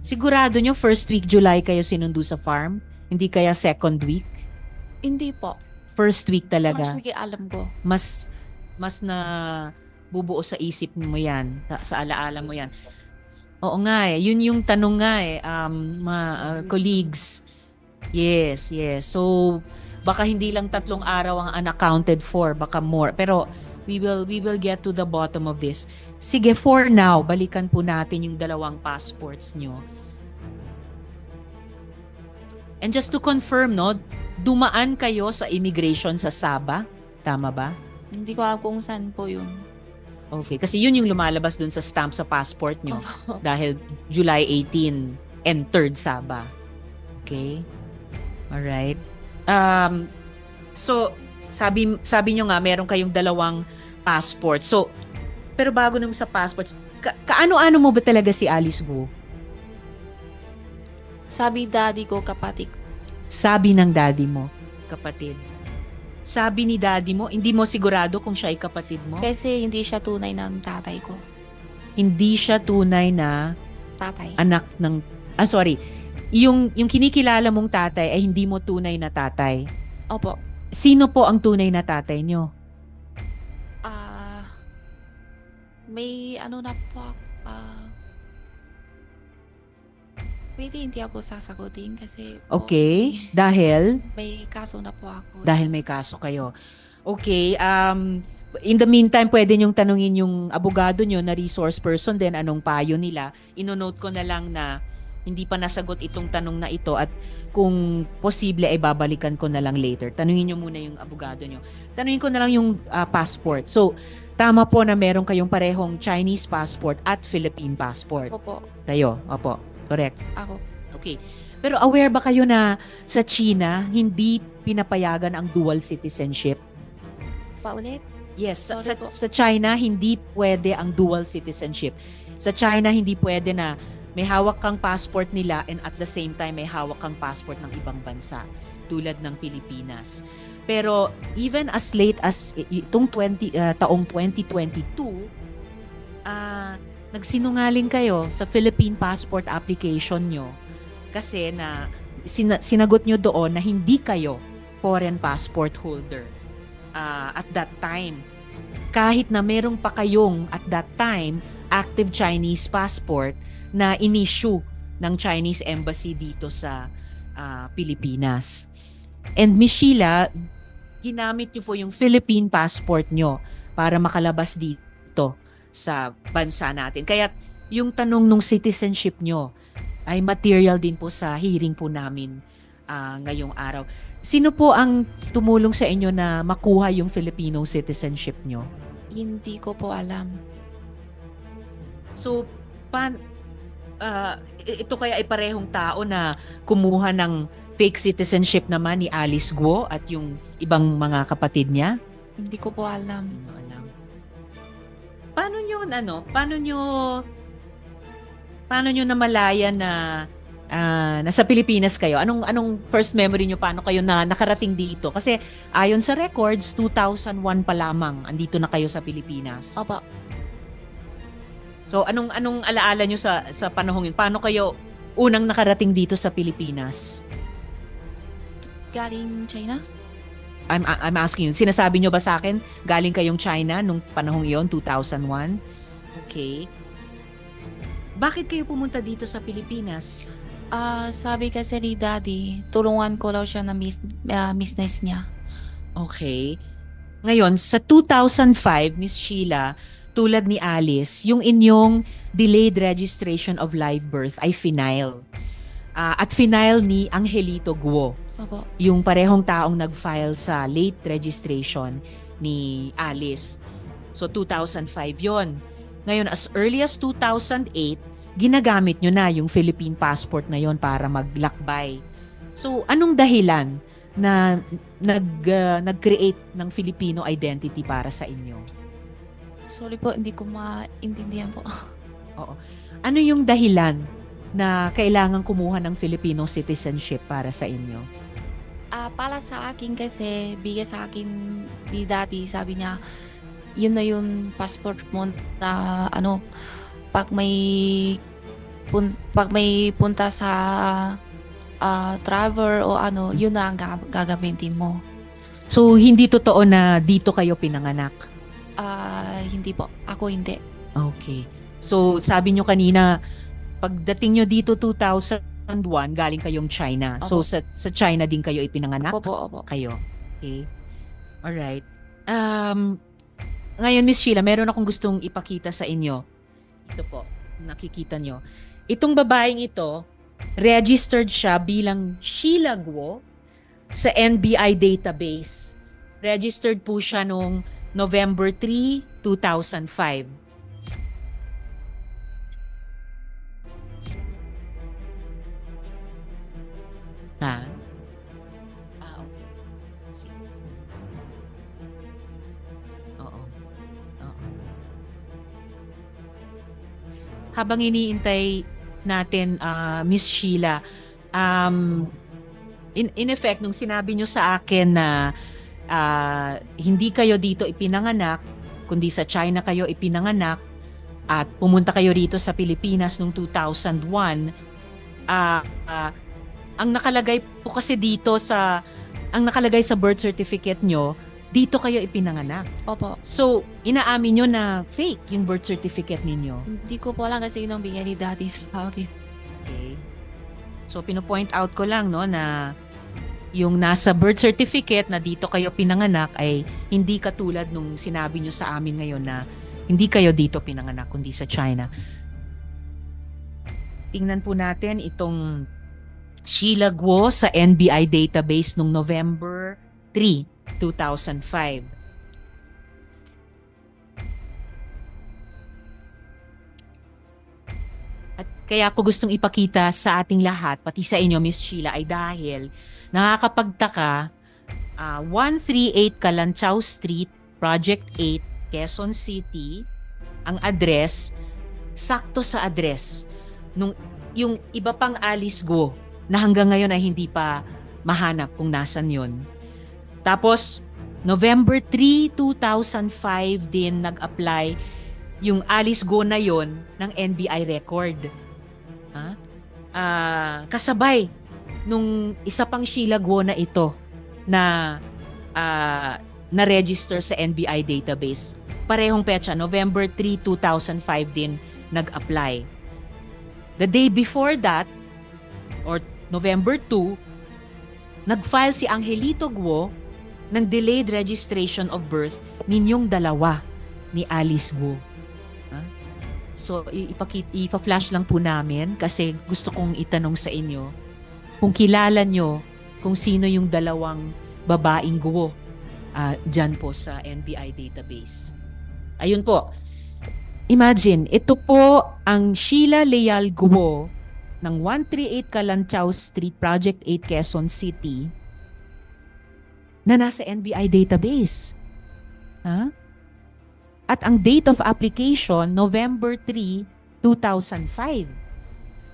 Speaker 3: Sigurado nyo first week July kayo sinundo sa farm? Hindi kaya second week?
Speaker 2: Hindi po.
Speaker 3: First week talaga.
Speaker 2: First week alam ko.
Speaker 3: Mas na bubuo sa isip mo yan, sa alaala mo yan. Oo nga eh, yun yung tanong nga eh, colleagues. Yes. So, baka hindi lang 3 araw ang unaccounted for, baka more. Pero, we will get to the bottom of this. Sige, for now, balikan po natin yung 2 passports nyo. And just to confirm, no, dumaan kayo sa immigration sa Sabah? Tama ba?
Speaker 2: Hindi ko alam kung saan po yun.
Speaker 3: Okay, kasi yun yung lumalabas dun sa stamp sa passport nyo. Dahil July 18, entered Sabah. Okay? Alright. So, sabi nyo nga, meron kayong 2 passport. So, pero bago nung sa passports, kaano-ano mo ba talaga si Alice Guo?
Speaker 2: Sabi daddy ko, kapatid.
Speaker 3: Sabi ng daddy mo, kapatid. Sabi ni daddy mo, hindi mo sigurado kung siya ay kapatid mo?
Speaker 2: Kasi hindi siya tunay ng tatay ko.
Speaker 3: Hindi siya tunay na
Speaker 2: Tatay.
Speaker 3: anak ng... Yung kinikilala mong tatay ay hindi mo tunay na tatay.
Speaker 2: Opo.
Speaker 3: Sino po ang tunay na tatay nyo?
Speaker 2: May ano na po ako. Pwede hindi ako sasagutin kasi po,
Speaker 3: Okay, dahil
Speaker 2: may kaso na po ako.
Speaker 3: may kaso kayo. Okay, in the meantime, pwede nyong tanungin yung abogado nyo na resource person din anong payo nila. Inonote ko na lang na hindi pa nasagot itong tanong na ito at kung posible ay babalikan ko na lang later. Tanungin nyo muna yung abogado nyo. Tanungin ko na lang yung passport. So, tama po na meron kayong parehong Chinese passport at Philippine passport.
Speaker 2: Opo.
Speaker 3: Kayo, opo. Correct.
Speaker 2: Ako.
Speaker 3: Okay. Pero aware ba kayo na sa China, hindi pinapayagan ang dual citizenship?
Speaker 2: Paulit?
Speaker 3: Yes,
Speaker 2: Sorry po.
Speaker 3: sa China, hindi pwede ang dual citizenship. Sa China, hindi pwede na may hawak kang passport nila and at the same time, may hawak kang passport ng ibang bansa, tulad ng Pilipinas. Pero even as late as itong taong 2022, nagsinungaling kayo sa Philippine passport application nyo kasi na sinagot nyo doon na hindi kayo foreign passport holder at that time. Kahit na merong pa kayong at that time active Chinese passport na in-issue ng Chinese Embassy dito sa Pilipinas. And Miss Sheila, ginamit nyo po yung Philippine passport nyo para makalabas dito sa bansa natin. Kaya yung tanong nung citizenship nyo ay material din po sa hearing po namin ngayong araw. Sino po ang tumulong sa inyo na makuha yung Filipino citizenship nyo?
Speaker 2: Hindi ko po alam.
Speaker 3: So, ito kaya ay parehong tao na kumuha ng fake citizenship naman ni Alice Guo at yung ibang mga kapatid niya?
Speaker 2: Hindi ko po alam.
Speaker 3: Hindi mo alam. Paano nyo namalayan na nasa Pilipinas kayo? Anong first memory nyo? Paano kayo na nakarating dito? Kasi ayon sa records, 2001 pa lamang andito na kayo sa Pilipinas.
Speaker 2: Opo.
Speaker 3: So anong alaala nyo sa panahong yun? Paano kayo unang nakarating dito sa Pilipinas?
Speaker 2: Galing China?
Speaker 3: I'm asking you. Sinasabi nyo ba sa akin galing kayong China nung panahong iyon, 2001? Okay. Bakit kayo pumunta dito sa Pilipinas?
Speaker 2: Sabi kasi ni daddy, tulungan ko daw siya na business niya.
Speaker 3: Okay. Ngayon, sa 2005, Miss Sheila, tulad ni Alice, yung inyong delayed registration of live birth ay final. At final ni Angelito Guo,
Speaker 2: Opo.
Speaker 3: yung parehong taong nag-file sa late registration ni Alice. So 2005 yon. Ngayon, as early as 2008, ginagamit nyo na yung Philippine passport na yon para maglakbay. So, anong dahilan na nag-create ng Filipino identity para sa inyo?
Speaker 2: Sorry po, hindi ko maintindihan po.
Speaker 3: Ano yung dahilan na kailangan kumuha ng Filipino citizenship para sa inyo?
Speaker 2: Para sa akin kasi, bigay sa akin ni daddy, sabi niya, yun na yung passport mo na ano, pag may punta sa travel o ano, yun na ang gagamitin mo.
Speaker 3: So, hindi totoo na dito kayo pinanganak?
Speaker 2: Hindi po. Ako hindi.
Speaker 3: Okay. So, sabi nyo kanina, pagdating nyo dito 2001, galing kayong China. So,
Speaker 2: Opo.
Speaker 3: sa China din kayo ipinanganak?
Speaker 2: Opo.
Speaker 3: Kayo. Okay. Alright. Ngayon, Miss Sheila, meron akong gustong ipakita sa inyo. Ito po, nakikita nyo. Itong babaeng ito, registered siya bilang Sheila Guo sa NBI database. Registered po siya noong November 3, 2005. Ha? Okay. Sige. Oo. Habang iniintay natin, Miss Sheila, in effect, nung sinabi nyo sa akin na hindi kayo dito ipinanganak, kundi sa China kayo ipinanganak, at pumunta kayo rito sa Pilipinas noong 2001, ang nakalagay po kasi dito ang nakalagay sa birth certificate nyo, dito kayo ipinanganak.
Speaker 2: Opo.
Speaker 3: So, inaamin nyo na fake yung birth certificate ninyo.
Speaker 2: Hindi ko po alam kasi yun ang bigay ni daddy sa akin.
Speaker 3: Okay. So, pinopoint out ko lang, no, na yung nasa birth certificate na dito kayo pinanganak ay hindi katulad nung sinabi nyo sa amin ngayon na hindi kayo dito pinanganak, kundi sa China. Tingnan po natin itong Sheila Guo sa NBI database noong November 3, 2005. At kaya ko gustong ipakita sa ating lahat, pati sa inyo, Miss Sheila, ay dahil nakakapagtaka, 138 Kalanchaw Street, Project 8, Quezon City, ang address, sakto sa address nung yung iba pang Alice Guo na hanggang ngayon ay hindi pa mahanap kung nasan yun. Tapos, November 3, 2005 din nag-apply yung Alice Guo na yon ng NBI record. Kasabay nung isa pang Sheila Guo na ito na na-register sa NBI database. Parehong petsa, November 3, 2005 din nag-apply. The day before that, or November 2, nag-file si Angelito Guo ng delayed registration of birth ninyong dalawa ni Alice Guo. So, ipa-flash lang po namin kasi gusto kong itanong sa inyo kung kilala nyo kung sino yung dalawang babaeng Guo dyan po sa NBI database. Ayun po. Imagine, ito po ang Sheila Leal Guo ng 138 Kalanchaw Street, Project 8, Quezon City na nasa NBI database. At ang date of application, November 3, 2005.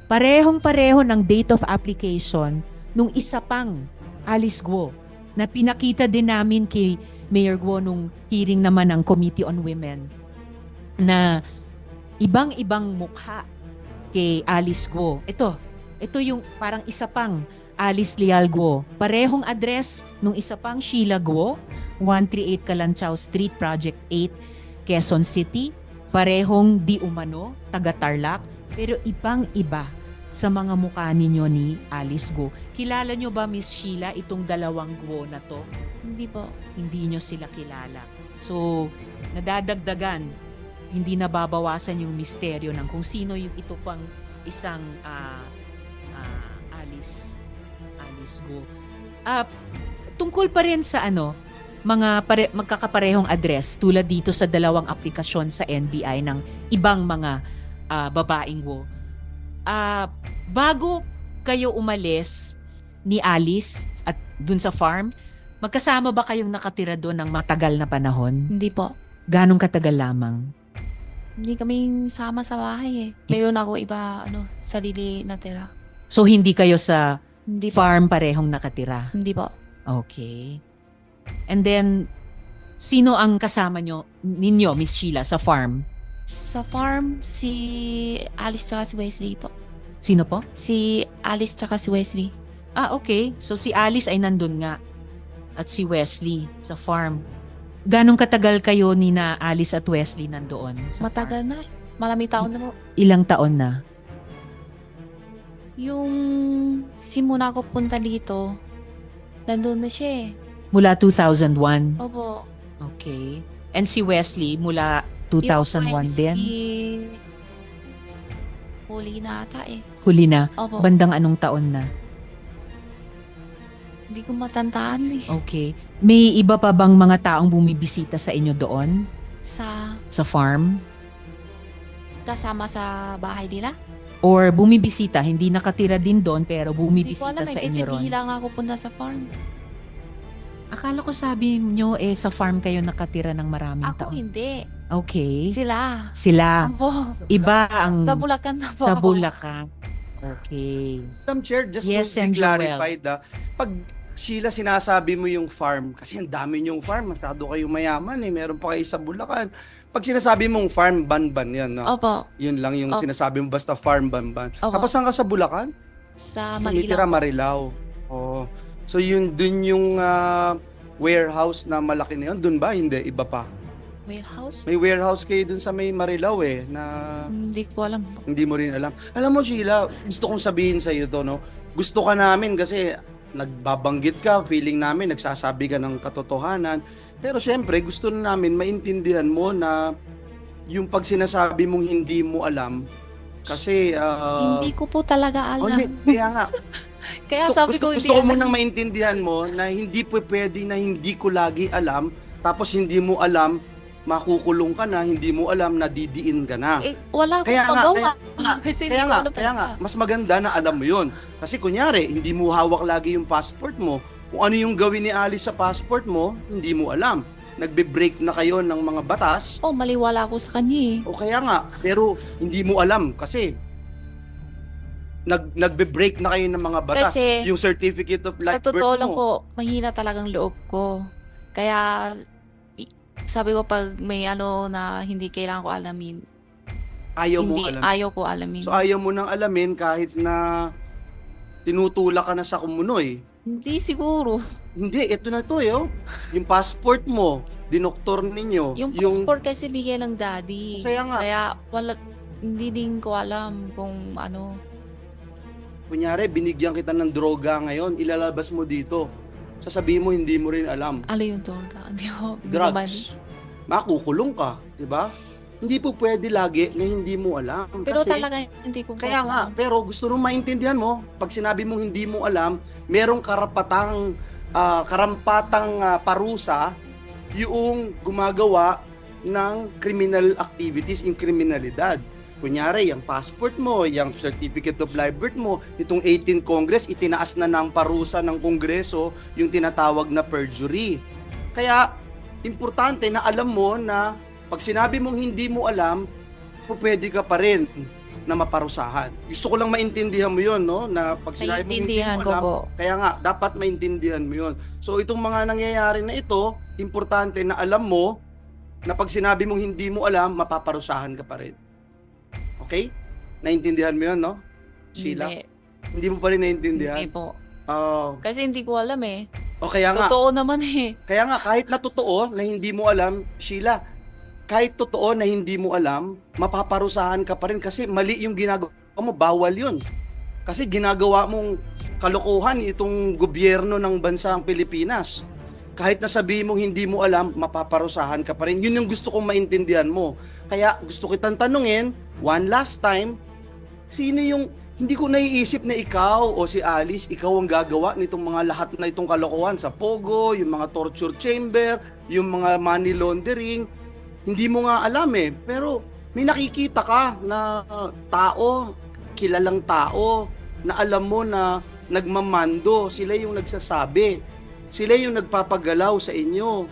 Speaker 3: Parehong-pareho ng date of application nung isa pang Alice Guo na pinakita din namin kay Mayor Guo nung hearing naman ng Committee on Women na ibang-ibang mukha kay Alice Guo. Ito yung parang isa pang Alice Leal Guo. Parehong address nung isa pang Sheila Guo, 138 Kalanchaw Street, Project 8, Quezon City. Parehong di umano, taga Tarlac, pero ibang-iba sa mga mukha ninyo ni Alice Guo. Kilala nyo ba, Miss Sheila, itong dalawang Guo na to?
Speaker 2: Hindi po.
Speaker 3: Hindi nyo sila kilala. So, nadadagdagan, hindi nababawasan yung misteryo ng kung sino yung ito pang isang Alice Guo. Tungkol pa rin sa magkakaparehong address tulad dito sa dalawang aplikasyon sa NBI ng ibang mga babaeng wo. Bago kayo umalis ni Alice at dun sa farm, magkasama ba kayong nakatira doon ng matagal na panahon?
Speaker 2: Hindi po.
Speaker 3: Ganong katagal lamang?
Speaker 2: Hindi kami sama sa bahay eh. Meron ako iba, sarili na tira.
Speaker 3: So hindi kayo sa
Speaker 2: Hindi po.
Speaker 3: farm parehong nakatira?
Speaker 2: Hindi po.
Speaker 3: Okay. And then, sino ang kasama ninyo, Miss Sheila, sa farm?
Speaker 2: Sa farm, si Alice tsaka si Wesley po.
Speaker 3: Sino po?
Speaker 2: Si Alice tsaka si Wesley.
Speaker 3: Okay. So si Alice ay nandun nga. At si Wesley sa farm. Ganong katagal kayo ni na Alice at Wesley nandoon? Sa
Speaker 2: Matagal
Speaker 3: farm?
Speaker 2: na. Malaming taon na po.
Speaker 3: Ilang taon na?
Speaker 2: Yung simula ko punta dito, nandun na siya eh.
Speaker 3: Mula 2001?
Speaker 2: Opo.
Speaker 3: Okay. And si Wesley mula
Speaker 2: Yung
Speaker 3: 2001 din?
Speaker 2: Wesley, huli na ata eh.
Speaker 3: Huli na?
Speaker 2: Opo.
Speaker 3: Bandang anong taon na?
Speaker 2: Hindi ko matandaan eh.
Speaker 3: Okay. May iba pa bang mga taong bumibisita sa inyo doon? Sa farm?
Speaker 2: Kasama sa bahay nila.
Speaker 3: Or bumibisita, hindi nakatira din doon pero
Speaker 2: Hindi ko
Speaker 3: bumibisita
Speaker 2: alam eh,
Speaker 3: sa
Speaker 2: kasi
Speaker 3: inyo ron?
Speaker 2: bihila nga ako punta sa farm.
Speaker 3: Akala ko sabi nyo sa farm kayo nakatira ng maraming
Speaker 2: Ako
Speaker 3: taon.
Speaker 2: hindi.
Speaker 3: Okay.
Speaker 2: Sila.
Speaker 3: Sila.
Speaker 2: Opo.
Speaker 3: Iba ang
Speaker 2: Sa Bulacan na po
Speaker 3: sa
Speaker 2: ako.
Speaker 3: Bulacan. Okay.
Speaker 1: Madam Chair, just
Speaker 3: Yes,
Speaker 1: to
Speaker 3: and
Speaker 1: be clarified, pag Sheila, sinasabi mo yung farm, kasi ang dami yung farm, masyado kayo mayaman eh, meron pa kayo sa Bulacan. Pag sinasabi mong farm, Banban yan, no?
Speaker 2: Opo.
Speaker 1: Yun lang yung
Speaker 2: Opo.
Speaker 1: sinasabi mo, basta farm, Banban.
Speaker 2: Opo.
Speaker 1: Tapos saan ka sa Bulacan?
Speaker 2: Sa
Speaker 1: Tumitira,
Speaker 2: Manila.
Speaker 1: Marilao. Oh. So yun, dun yung warehouse na malaki na yun, dun ba? Hindi, iba pa.
Speaker 2: Warehouse?
Speaker 1: May warehouse kayo dun sa may Marilao eh, na
Speaker 2: Hindi ko alam.
Speaker 1: hindi mo rin alam. Alam mo, Sheila, gusto kong sabihin sa iyo to, no? Gusto ka namin kasi nagbabanggit ka, feeling namin, nagsasabi ka ng katotohanan. Pero syempre, gusto na namin maintindihan mo na yung pag sinasabi mong hindi mo alam, kasi...
Speaker 2: Hindi ko po talaga
Speaker 1: oh,
Speaker 2: alam.
Speaker 1: kaya nga,
Speaker 2: Kaya sabi ko hindi
Speaker 1: gusto ko
Speaker 2: alam.
Speaker 1: munang maintindihan mo na hindi po pwede na hindi ko lagi alam, tapos hindi mo alam, makukulong ka na, hindi mo alam, nadidiin ka na.
Speaker 2: Eh, wala akong
Speaker 1: Kaya nga,
Speaker 2: magawa. Kasi hindi
Speaker 1: Kaya
Speaker 2: ko
Speaker 1: nga,
Speaker 2: alam
Speaker 1: kaya nga,
Speaker 2: talaga.
Speaker 1: mas maganda na alam mo yun. Kasi kunyari, hindi mo hawak lagi yung passport mo. Kung ano yung gawin ni Alice sa passport mo, hindi mo alam. Nagbe-break na kayo ng mga batas,
Speaker 2: Oh, maliwala ako sa kanya eh.
Speaker 1: o kaya nga, pero hindi mo alam kasi nagbe-break na kayo ng mga batas.
Speaker 2: Kasi,
Speaker 1: Yung certificate of
Speaker 2: sa
Speaker 1: live birth
Speaker 2: totoo lang
Speaker 1: mo.
Speaker 2: po, mahina talagang loob ko. Kaya, sabi ko pag may na hindi kailangan ko alamin,
Speaker 1: Ayaw mo
Speaker 2: hindi,
Speaker 1: alam.
Speaker 2: ayaw ko alamin.
Speaker 1: So ayaw mo nang alamin kahit na tinutulak ka na sa kumunoy.
Speaker 2: Hindi siguro.
Speaker 1: Hindi, ito na to yo. Yung passport mo, dinoktor ninyo.
Speaker 2: Yung passport kasi bigay ng daddy.
Speaker 1: Kaya nga.
Speaker 2: Kaya wala, hindi din ko alam kung ano.
Speaker 1: Kunyari, binigyan kita ng droga ngayon, ilalabas mo dito. Sasabihin mo, hindi mo rin alam.
Speaker 2: Ano yung droga? Hindi ko naman.
Speaker 1: Drugs. Makukulong ka, di ba? Hindi po pwede lagi na hindi mo alam.
Speaker 2: Pero
Speaker 1: kasi,
Speaker 2: talaga hindi ko
Speaker 1: kaya
Speaker 2: alam.
Speaker 1: nga, pero gusto nung maintindihan mo, pag sinabi mong hindi mo alam, merong karampatang parusa yung gumagawa ng criminal activities, yung kriminalidad. Kunyari, yung passport mo, yung certificate of live birth mo, itong 18 Congress, itinaas na ng parusa ng Kongreso yung tinatawag na perjury. Kaya, importante na alam mo na pag sinabi mong hindi mo alam, pwede ka pa rin na maparusahan. Gusto ko lang maintindihan mo yun, no? Na pag sinabi mong hindi
Speaker 2: Naiintindihan
Speaker 1: mo
Speaker 2: ko
Speaker 1: alam,
Speaker 2: po.
Speaker 1: kaya nga, dapat maintindihan mo yun. So, itong mga nangyayari na ito, importante na alam mo na pag sinabi mong hindi mo alam, mapaparusahan ka pa rin. Okay? Naintindihan mo yun, no? Sheila?
Speaker 2: Hindi.
Speaker 1: Hindi mo pa rin naintindihan?
Speaker 2: Hindi po.
Speaker 1: Oh.
Speaker 2: Kasi hindi ko alam eh.
Speaker 1: O kaya nga,
Speaker 2: Totoo naman eh.
Speaker 1: kaya nga, kahit na totoo na hindi mo alam, Sheila, kahit totoo na hindi mo alam, mapaparusahan ka pa rin kasi mali yung ginagawa mo, bawal yun. Kasi ginagawa mong kalokohan itong gobyerno ng bansang Pilipinas. Kahit na sabihin mong hindi mo alam, mapaparusahan ka pa rin. Yun yung gusto kong maintindihan mo. Kaya gusto kitang tanungin, one last time, sino yung Hindi ko naiisip na ikaw o si Alice, ikaw ang gagawa nitong mga lahat na itong kalokohan sa Pogo, yung mga torture chamber, yung mga money laundering. Hindi mo nga alam eh. Pero may nakikita ka na tao, kilalang tao, na alam mo na nagmamando. Sila yung nagsasabi. Sila yung nagpapagalaw sa inyo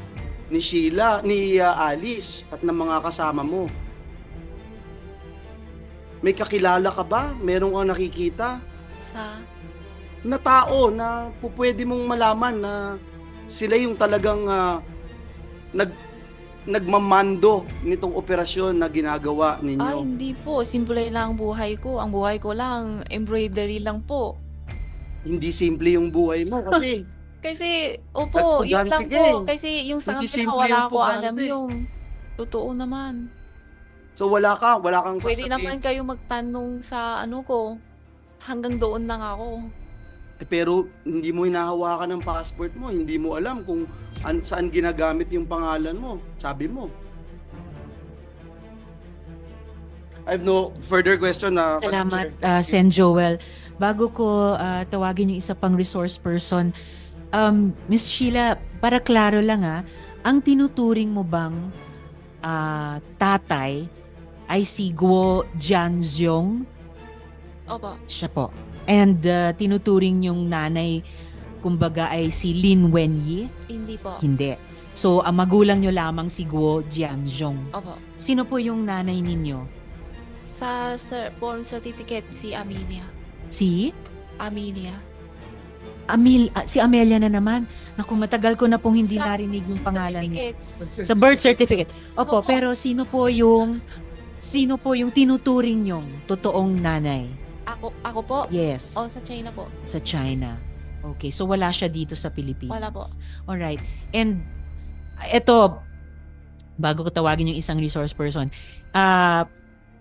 Speaker 1: ni Sheila, ni Alice at ng mga kasama mo. May kakilala ka ba? Meron kang nakikita
Speaker 2: Sa
Speaker 1: na tao na pwede mong malaman na sila yung talagang nagmamando nitong operasyon na ginagawa ninyo?
Speaker 2: hindi po. Simple lang ang buhay ko. Ang buhay ko lang, embroidery lang po.
Speaker 1: Hindi simple yung buhay mo kasi
Speaker 2: Kasi, opo, yun lang
Speaker 1: Pugante ka
Speaker 2: po.
Speaker 1: eh.
Speaker 2: Kasi yung sa
Speaker 1: Hindi
Speaker 2: kanila,
Speaker 1: simple
Speaker 2: wala
Speaker 1: yung
Speaker 2: ko alam
Speaker 1: pugante.
Speaker 2: yung totoo naman.
Speaker 1: so wala kang
Speaker 2: Pwede
Speaker 1: sasabihin.
Speaker 2: naman kayo magtanong sa ano ko. Hanggang doon lang ako.
Speaker 1: Pero hindi mo hinahawakan ng passport mo, hindi mo alam kung saan ginagamit yung pangalan mo. Sabi mo. I have no further question na
Speaker 3: Salamat, Sen Joel. Bago ko tawagin yung isa pang resource person, Miss Sheila, para klaro lang ang tinuturing mo bang tatay ay si Guo Jianzhong?
Speaker 2: Opo.
Speaker 3: Siya po. And tinuturing yung nanay, kumbaga, ay si Lin Wenyi?
Speaker 2: Hindi po.
Speaker 3: Hindi. So, ang magulang nyo lamang si Guo Jianzhong.
Speaker 2: Opo.
Speaker 3: Sino po yung nanay ninyo?
Speaker 2: Sa born certificate, si Amelia.
Speaker 3: Si?
Speaker 2: Amelia.
Speaker 3: Si Amelia na naman. Naku, matagal ko na pong hindi
Speaker 2: Sa
Speaker 3: narinig yung pangalan niya.
Speaker 2: Certificate.
Speaker 3: Sa birth certificate. Opo,
Speaker 2: Opo.
Speaker 3: pero sino po yung tinuturing yung totoong nanay?
Speaker 2: Ako po.
Speaker 3: Yes,
Speaker 2: Sa China po.
Speaker 3: sa China. Okay, so wala siya dito sa Pilipinas.
Speaker 2: Wala po.
Speaker 3: Alright. And eto, bago ko tawagin yung isang resource person,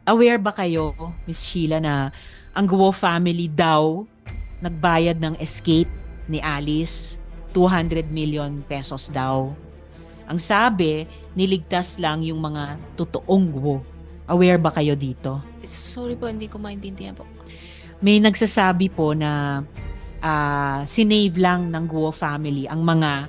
Speaker 3: aware ba kayo, Miss Sheila, na ang Guo family daw nagbayad ng escape ni Alice, 200 million pesos daw. Ang sabi, niligtas lang yung mga totoong Guo. Aware ba kayo dito?
Speaker 2: Sorry po, hindi ko maintindihan po.
Speaker 3: May nagsasabi po na sinave lang ng Guo family ang mga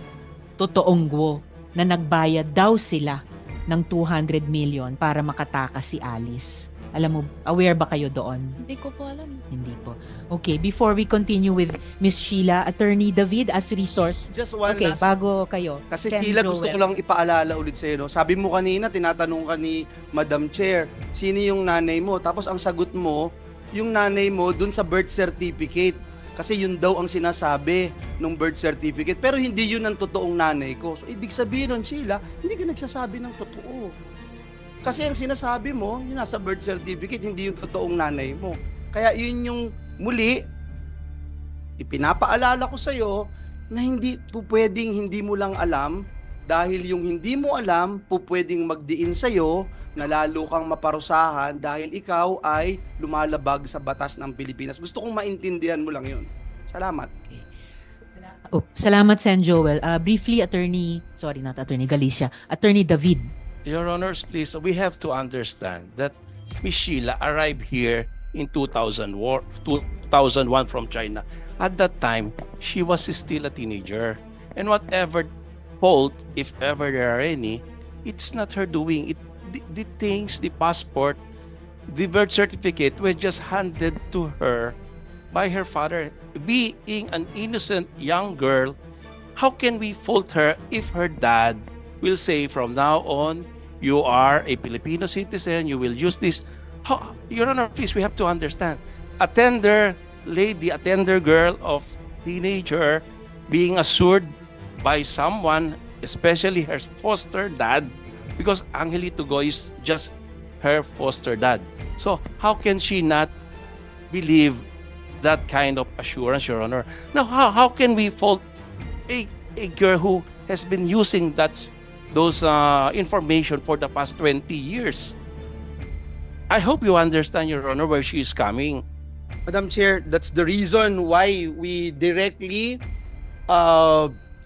Speaker 3: totoong Guo na nagbayad daw sila ng 200 million para makatakas si Alice. Alam mo, aware ba kayo doon?
Speaker 2: Hindi ko po alam.
Speaker 3: Hindi po. Okay, before we continue with Miss Sheila, Attorney David as resource.
Speaker 1: Just one
Speaker 3: Okay,
Speaker 1: last
Speaker 3: bago kayo.
Speaker 1: Kasi
Speaker 3: Sen
Speaker 1: Sheila, gusto
Speaker 3: Joel.
Speaker 1: ko lang ipaalala ulit sa iyo. No? Sabi mo kanina, tinatanong ka ni Madam Chair, sino yung nanay mo? Tapos ang sagot mo, yung nanay mo dun sa birth certificate. Kasi yun daw ang sinasabi ng birth certificate. Pero hindi yun ang totoong nanay ko. So, ibig sabihin nun, Sheila, hindi ka nagsasabi ng totoo. Kasi ang sinasabi mo, yung nasa birth certificate, hindi yung totoong nanay mo. Kaya yun yung muli, ipinapaalala ko sa'yo na hindi po pwedeng hindi mo lang alam dahil yung hindi mo alam po pwedeng magdiin sa'yo na lalo kang maparusahan dahil ikaw ay lumalabag sa batas ng Pilipinas. Gusto kong maintindihan mo lang yun. Salamat.
Speaker 3: Salamat, Sen Joel. Briefly, not Attorney Galicia, Attorney David.
Speaker 6: Your Honors, please, we have to understand that Miss Sheila arrived here in 2001 from China. At that time, she was still a teenager. And whatever fault, if ever there are any, it's not her doing. The things, the passport, the birth certificate were just handed to her by her father. Being an innocent young girl, how can we fault her if her dad will say from now on, you are a Filipino citizen, you will use this. Your Honor, please, we have to understand. A tender lady, a tender girl of teenager being assured by someone, especially her foster dad, because Angelito Go is just her foster dad. So how can she not believe that kind of assurance, Your Honor? Now, how can we fault a girl who has been using those information for the past 20 years? I hope you understand, Your Honor, where she is coming.
Speaker 1: Madam Chair, that's the reason why we directly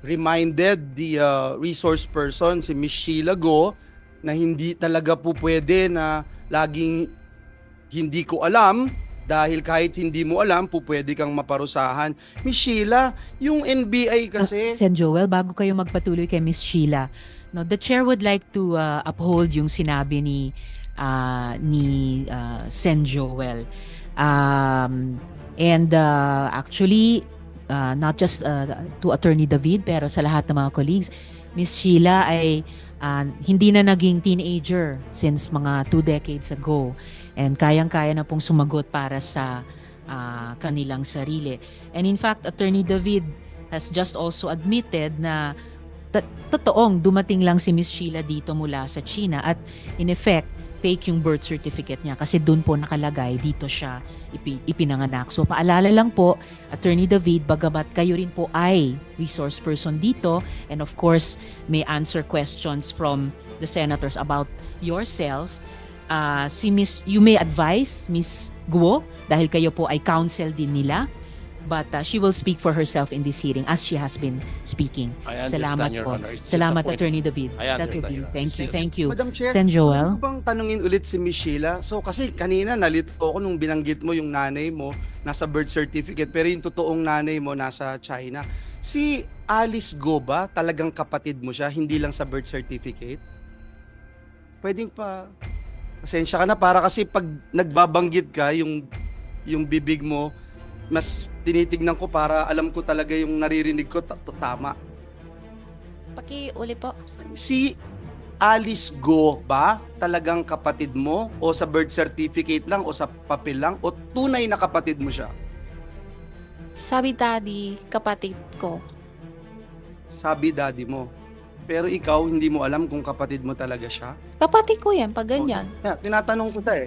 Speaker 1: reminded the resource person, si Miss Sheila Go, na hindi talaga po pwede na laging hindi ko alam Dahil kahit hindi mo alam, pwede kang maparusahan. Miss Sheila, yung NBI kasi...
Speaker 3: Sen Joel, bago kayo magpatuloy kay Miss Sheila, no, the chair would like to uphold yung sinabi ni Sen Joel. Actually, not just to Attorney David, pero sa lahat ng mga colleagues, Miss Sheila ay hindi na naging teenager since mga 2 decades ago. And kayang-kaya na pong sumagot para sa kanilang sarili. And in fact, Attorney David has just also admitted na totoong dumating lang si Miss Sheila dito mula sa China at in effect, fake yung birth certificate niya kasi doon po nakalagay dito siya ipinanganak. So paalala lang po, Attorney David, bagamat kayo rin po ay resource person dito and of course may answer questions from the senators about yourself, you may advise Miss Guo dahil kayo po ay counsel din nila, but she will speak for herself in this hearing as she has been speaking.
Speaker 6: I understand,
Speaker 3: Salamat
Speaker 6: Your
Speaker 3: po.
Speaker 6: Honor. It's just
Speaker 3: Salamat,
Speaker 6: the point.
Speaker 3: Attorney David.
Speaker 6: I
Speaker 3: That will
Speaker 6: understand,
Speaker 3: be.
Speaker 6: Your Honor.
Speaker 3: Thank you. Thank you.
Speaker 1: Madam Chair,
Speaker 3: Sen Joel.
Speaker 1: Pwede ko bang tanungin ulit si Miss Sheila? So kasi kanina nalito ako nung binanggit mo yung nanay mo nasa birth certificate pero yung totoong nanay mo nasa China. Si Alice Go ba talagang kapatid mo siya, hindi lang sa birth certificate? Pwedeng pa... Pasensya ka na para kasi pag nagbabanggit ka, yung bibig mo, mas tinitignan ko para alam ko talaga yung naririnig ko tama.
Speaker 2: Pakiuli po.
Speaker 1: Si Alice Go ba talagang kapatid mo o sa birth certificate lang o sa papel lang o tunay na kapatid mo siya?
Speaker 2: Sabi daddy, kapatid ko.
Speaker 1: Sabi daddy mo. Pero ikaw hindi mo alam kung kapatid mo talaga siya?
Speaker 2: Kapatid ko yan, pag ganyan.
Speaker 1: Yeah, tinatanong ko ta eh.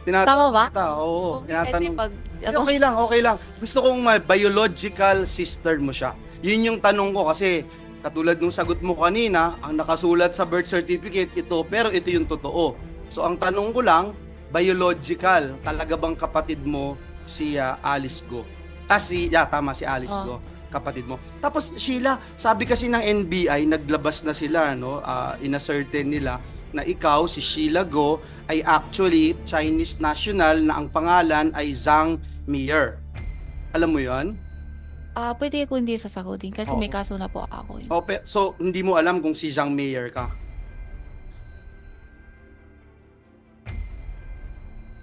Speaker 2: Tama ba?
Speaker 1: Oo, tinatanong.
Speaker 2: Pag,
Speaker 1: Okay lang, okay lang. Gusto kong biological sister mo siya. Yun yung tanong ko kasi katulad nung sagot mo kanina, ang nakasulat sa birth certificate ito, pero ito yung totoo. So ang tanong ko lang, biological, talaga bang kapatid mo si Alice Go? Si Alice Go, kapatid mo. Tapos Sheila, sabi kasi ng NBI, naglabas na sila, no? Inascertain nila na ikaw, si Sheila Go, ay actually Chinese national na ang pangalan ay Zhang Mir. Alam mo yon?
Speaker 2: pwede ko hindi sasagutin kasi
Speaker 1: Oo.
Speaker 2: may kaso na po ako.
Speaker 1: So, hindi mo alam kung si Zhang Mir ka?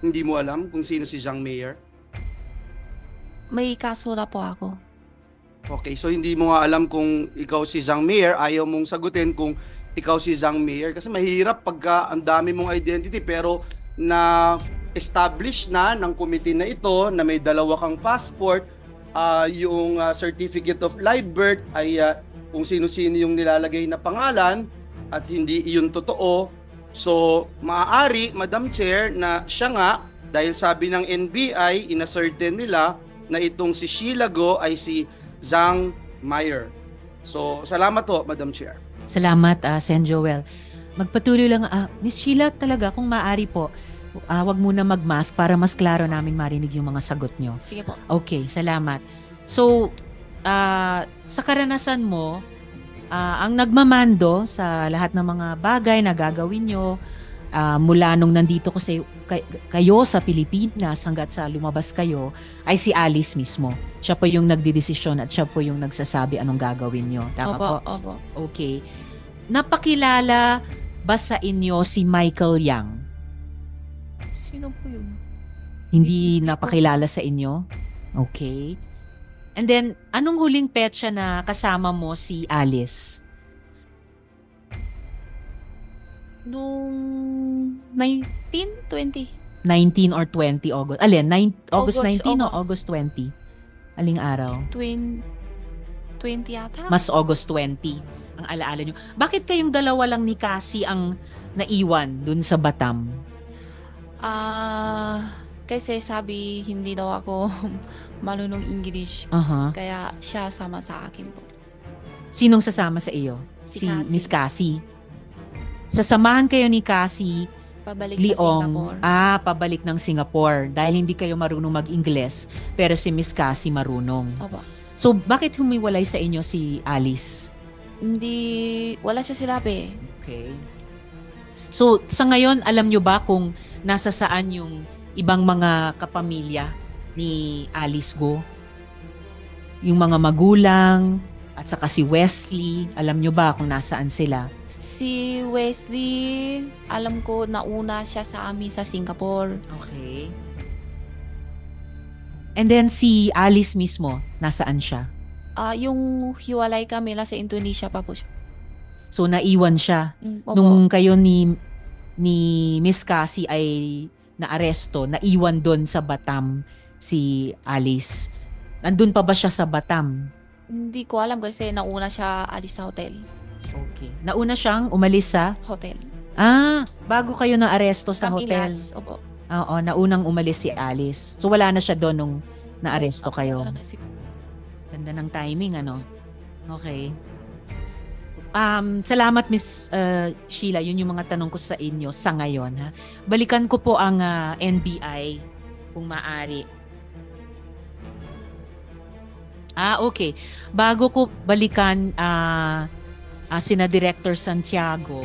Speaker 1: Hindi mo alam kung sino si Zhang Mir?
Speaker 2: May kaso na po ako.
Speaker 1: Okay, so hindi mo nga alam kung ikaw si Zhang Mir, ayaw mong sagutin kung ikaw si Zhang Mir kasi mahirap pagka ang dami mong identity pero na establish na ng committee na ito na may dalawa kang passport, yung certificate of live birth ay kung sino-sino yung nilalagay na pangalan at hindi iyon totoo. So, maaari, Madam Chair, na siya nga, dahil sabi ng NBI, inascertain nila na itong si Sheila Go ay si Zhang Mir. So, salamat po, Madam Chair.
Speaker 3: Salamat, Sen Joel. Magpatuloy lang, Miss Sheila, talaga, kung maaari po, wag muna mag-mask para mas klaro namin marinig yung mga sagot nyo.
Speaker 2: Sige po.
Speaker 3: Okay, salamat. So, sa karanasan mo, ang nagmamando sa lahat ng mga bagay na gagawin nyo, mula nung nandito kayo sa Pilipinas hanggat sa lumabas kayo, ay si Alice mismo. Siya po yung nagdidesisyon at siya po yung nagsasabi anong gagawin nyo. Tama po?
Speaker 2: Opo.
Speaker 3: Okay. Napakilala ba sa inyo si Michael Yang?
Speaker 2: Sino po yun?
Speaker 3: Hindi napakilala sa inyo? Okay. And then, anong huling petsa na kasama mo si Alice?
Speaker 2: Noong 19, 20.
Speaker 3: 19 or 20 August? Alin? August 19 o
Speaker 2: August.
Speaker 3: August 20? Aling araw?
Speaker 2: 20 yata.
Speaker 3: Mas August 20 ang alaala nyo. Bakit kayong dalawa lang ni Cassie ang naiwan dun sa Batam?
Speaker 2: Kasi sabi hindi daw ako marunong English.
Speaker 3: Aha.
Speaker 2: Kaya siya sama sa akin po.
Speaker 3: Sinong sasama sa iyo?
Speaker 2: Si Cassie.
Speaker 3: Miss Cassie. Sasamahan kayo ni Cassie
Speaker 2: Pabalik sa
Speaker 3: Leong.
Speaker 2: Singapore.
Speaker 3: Pabalik ng Singapore dahil hindi kayo marunong mag-Ingles pero si Miss Cassie marunong.
Speaker 2: Opo.
Speaker 3: So bakit humiwalay sa inyo si Alice?
Speaker 2: Wala siya sinabi.
Speaker 3: Okay. So sa ngayon alam nyo ba kung nasa saan yung ibang mga kapamilya ni Alice Go? Yung mga magulang at saka si Wesley, alam nyo ba kung nasaan sila?
Speaker 2: Si Wesley, alam ko nauna siya sa amin sa Singapore.
Speaker 3: Okay. And then si Alice mismo, nasaan siya?
Speaker 2: Yung hiwalay kami sa Indonesia pa po siya.
Speaker 3: So naiwan siya.
Speaker 2: Opo.
Speaker 3: Nung kayo ni Miss Cassie ay naaresto, naiwan doon sa Batam si Alice. Nandun pa ba siya sa Batam?
Speaker 2: Hindi ko alam kasi nauna siya alis sa hotel.
Speaker 3: Okay. Nauna siyang umalis sa...
Speaker 2: Hotel.
Speaker 3: Bago kayo naaresto sa hotel.
Speaker 2: Kamilas, opo.
Speaker 3: Oo, naunang umalis si Alice. So wala na siya doon nung naaresto kayo.
Speaker 2: Wala na siguro.
Speaker 3: Ganda ng timing, ano? Okay. Salamat, Miss Sheila. Yun yung mga tanong ko sa inyo sa ngayon. Ha? Balikan ko po ang NBI kung maaari. Okay. Bago ko balikan sina Director Santiago,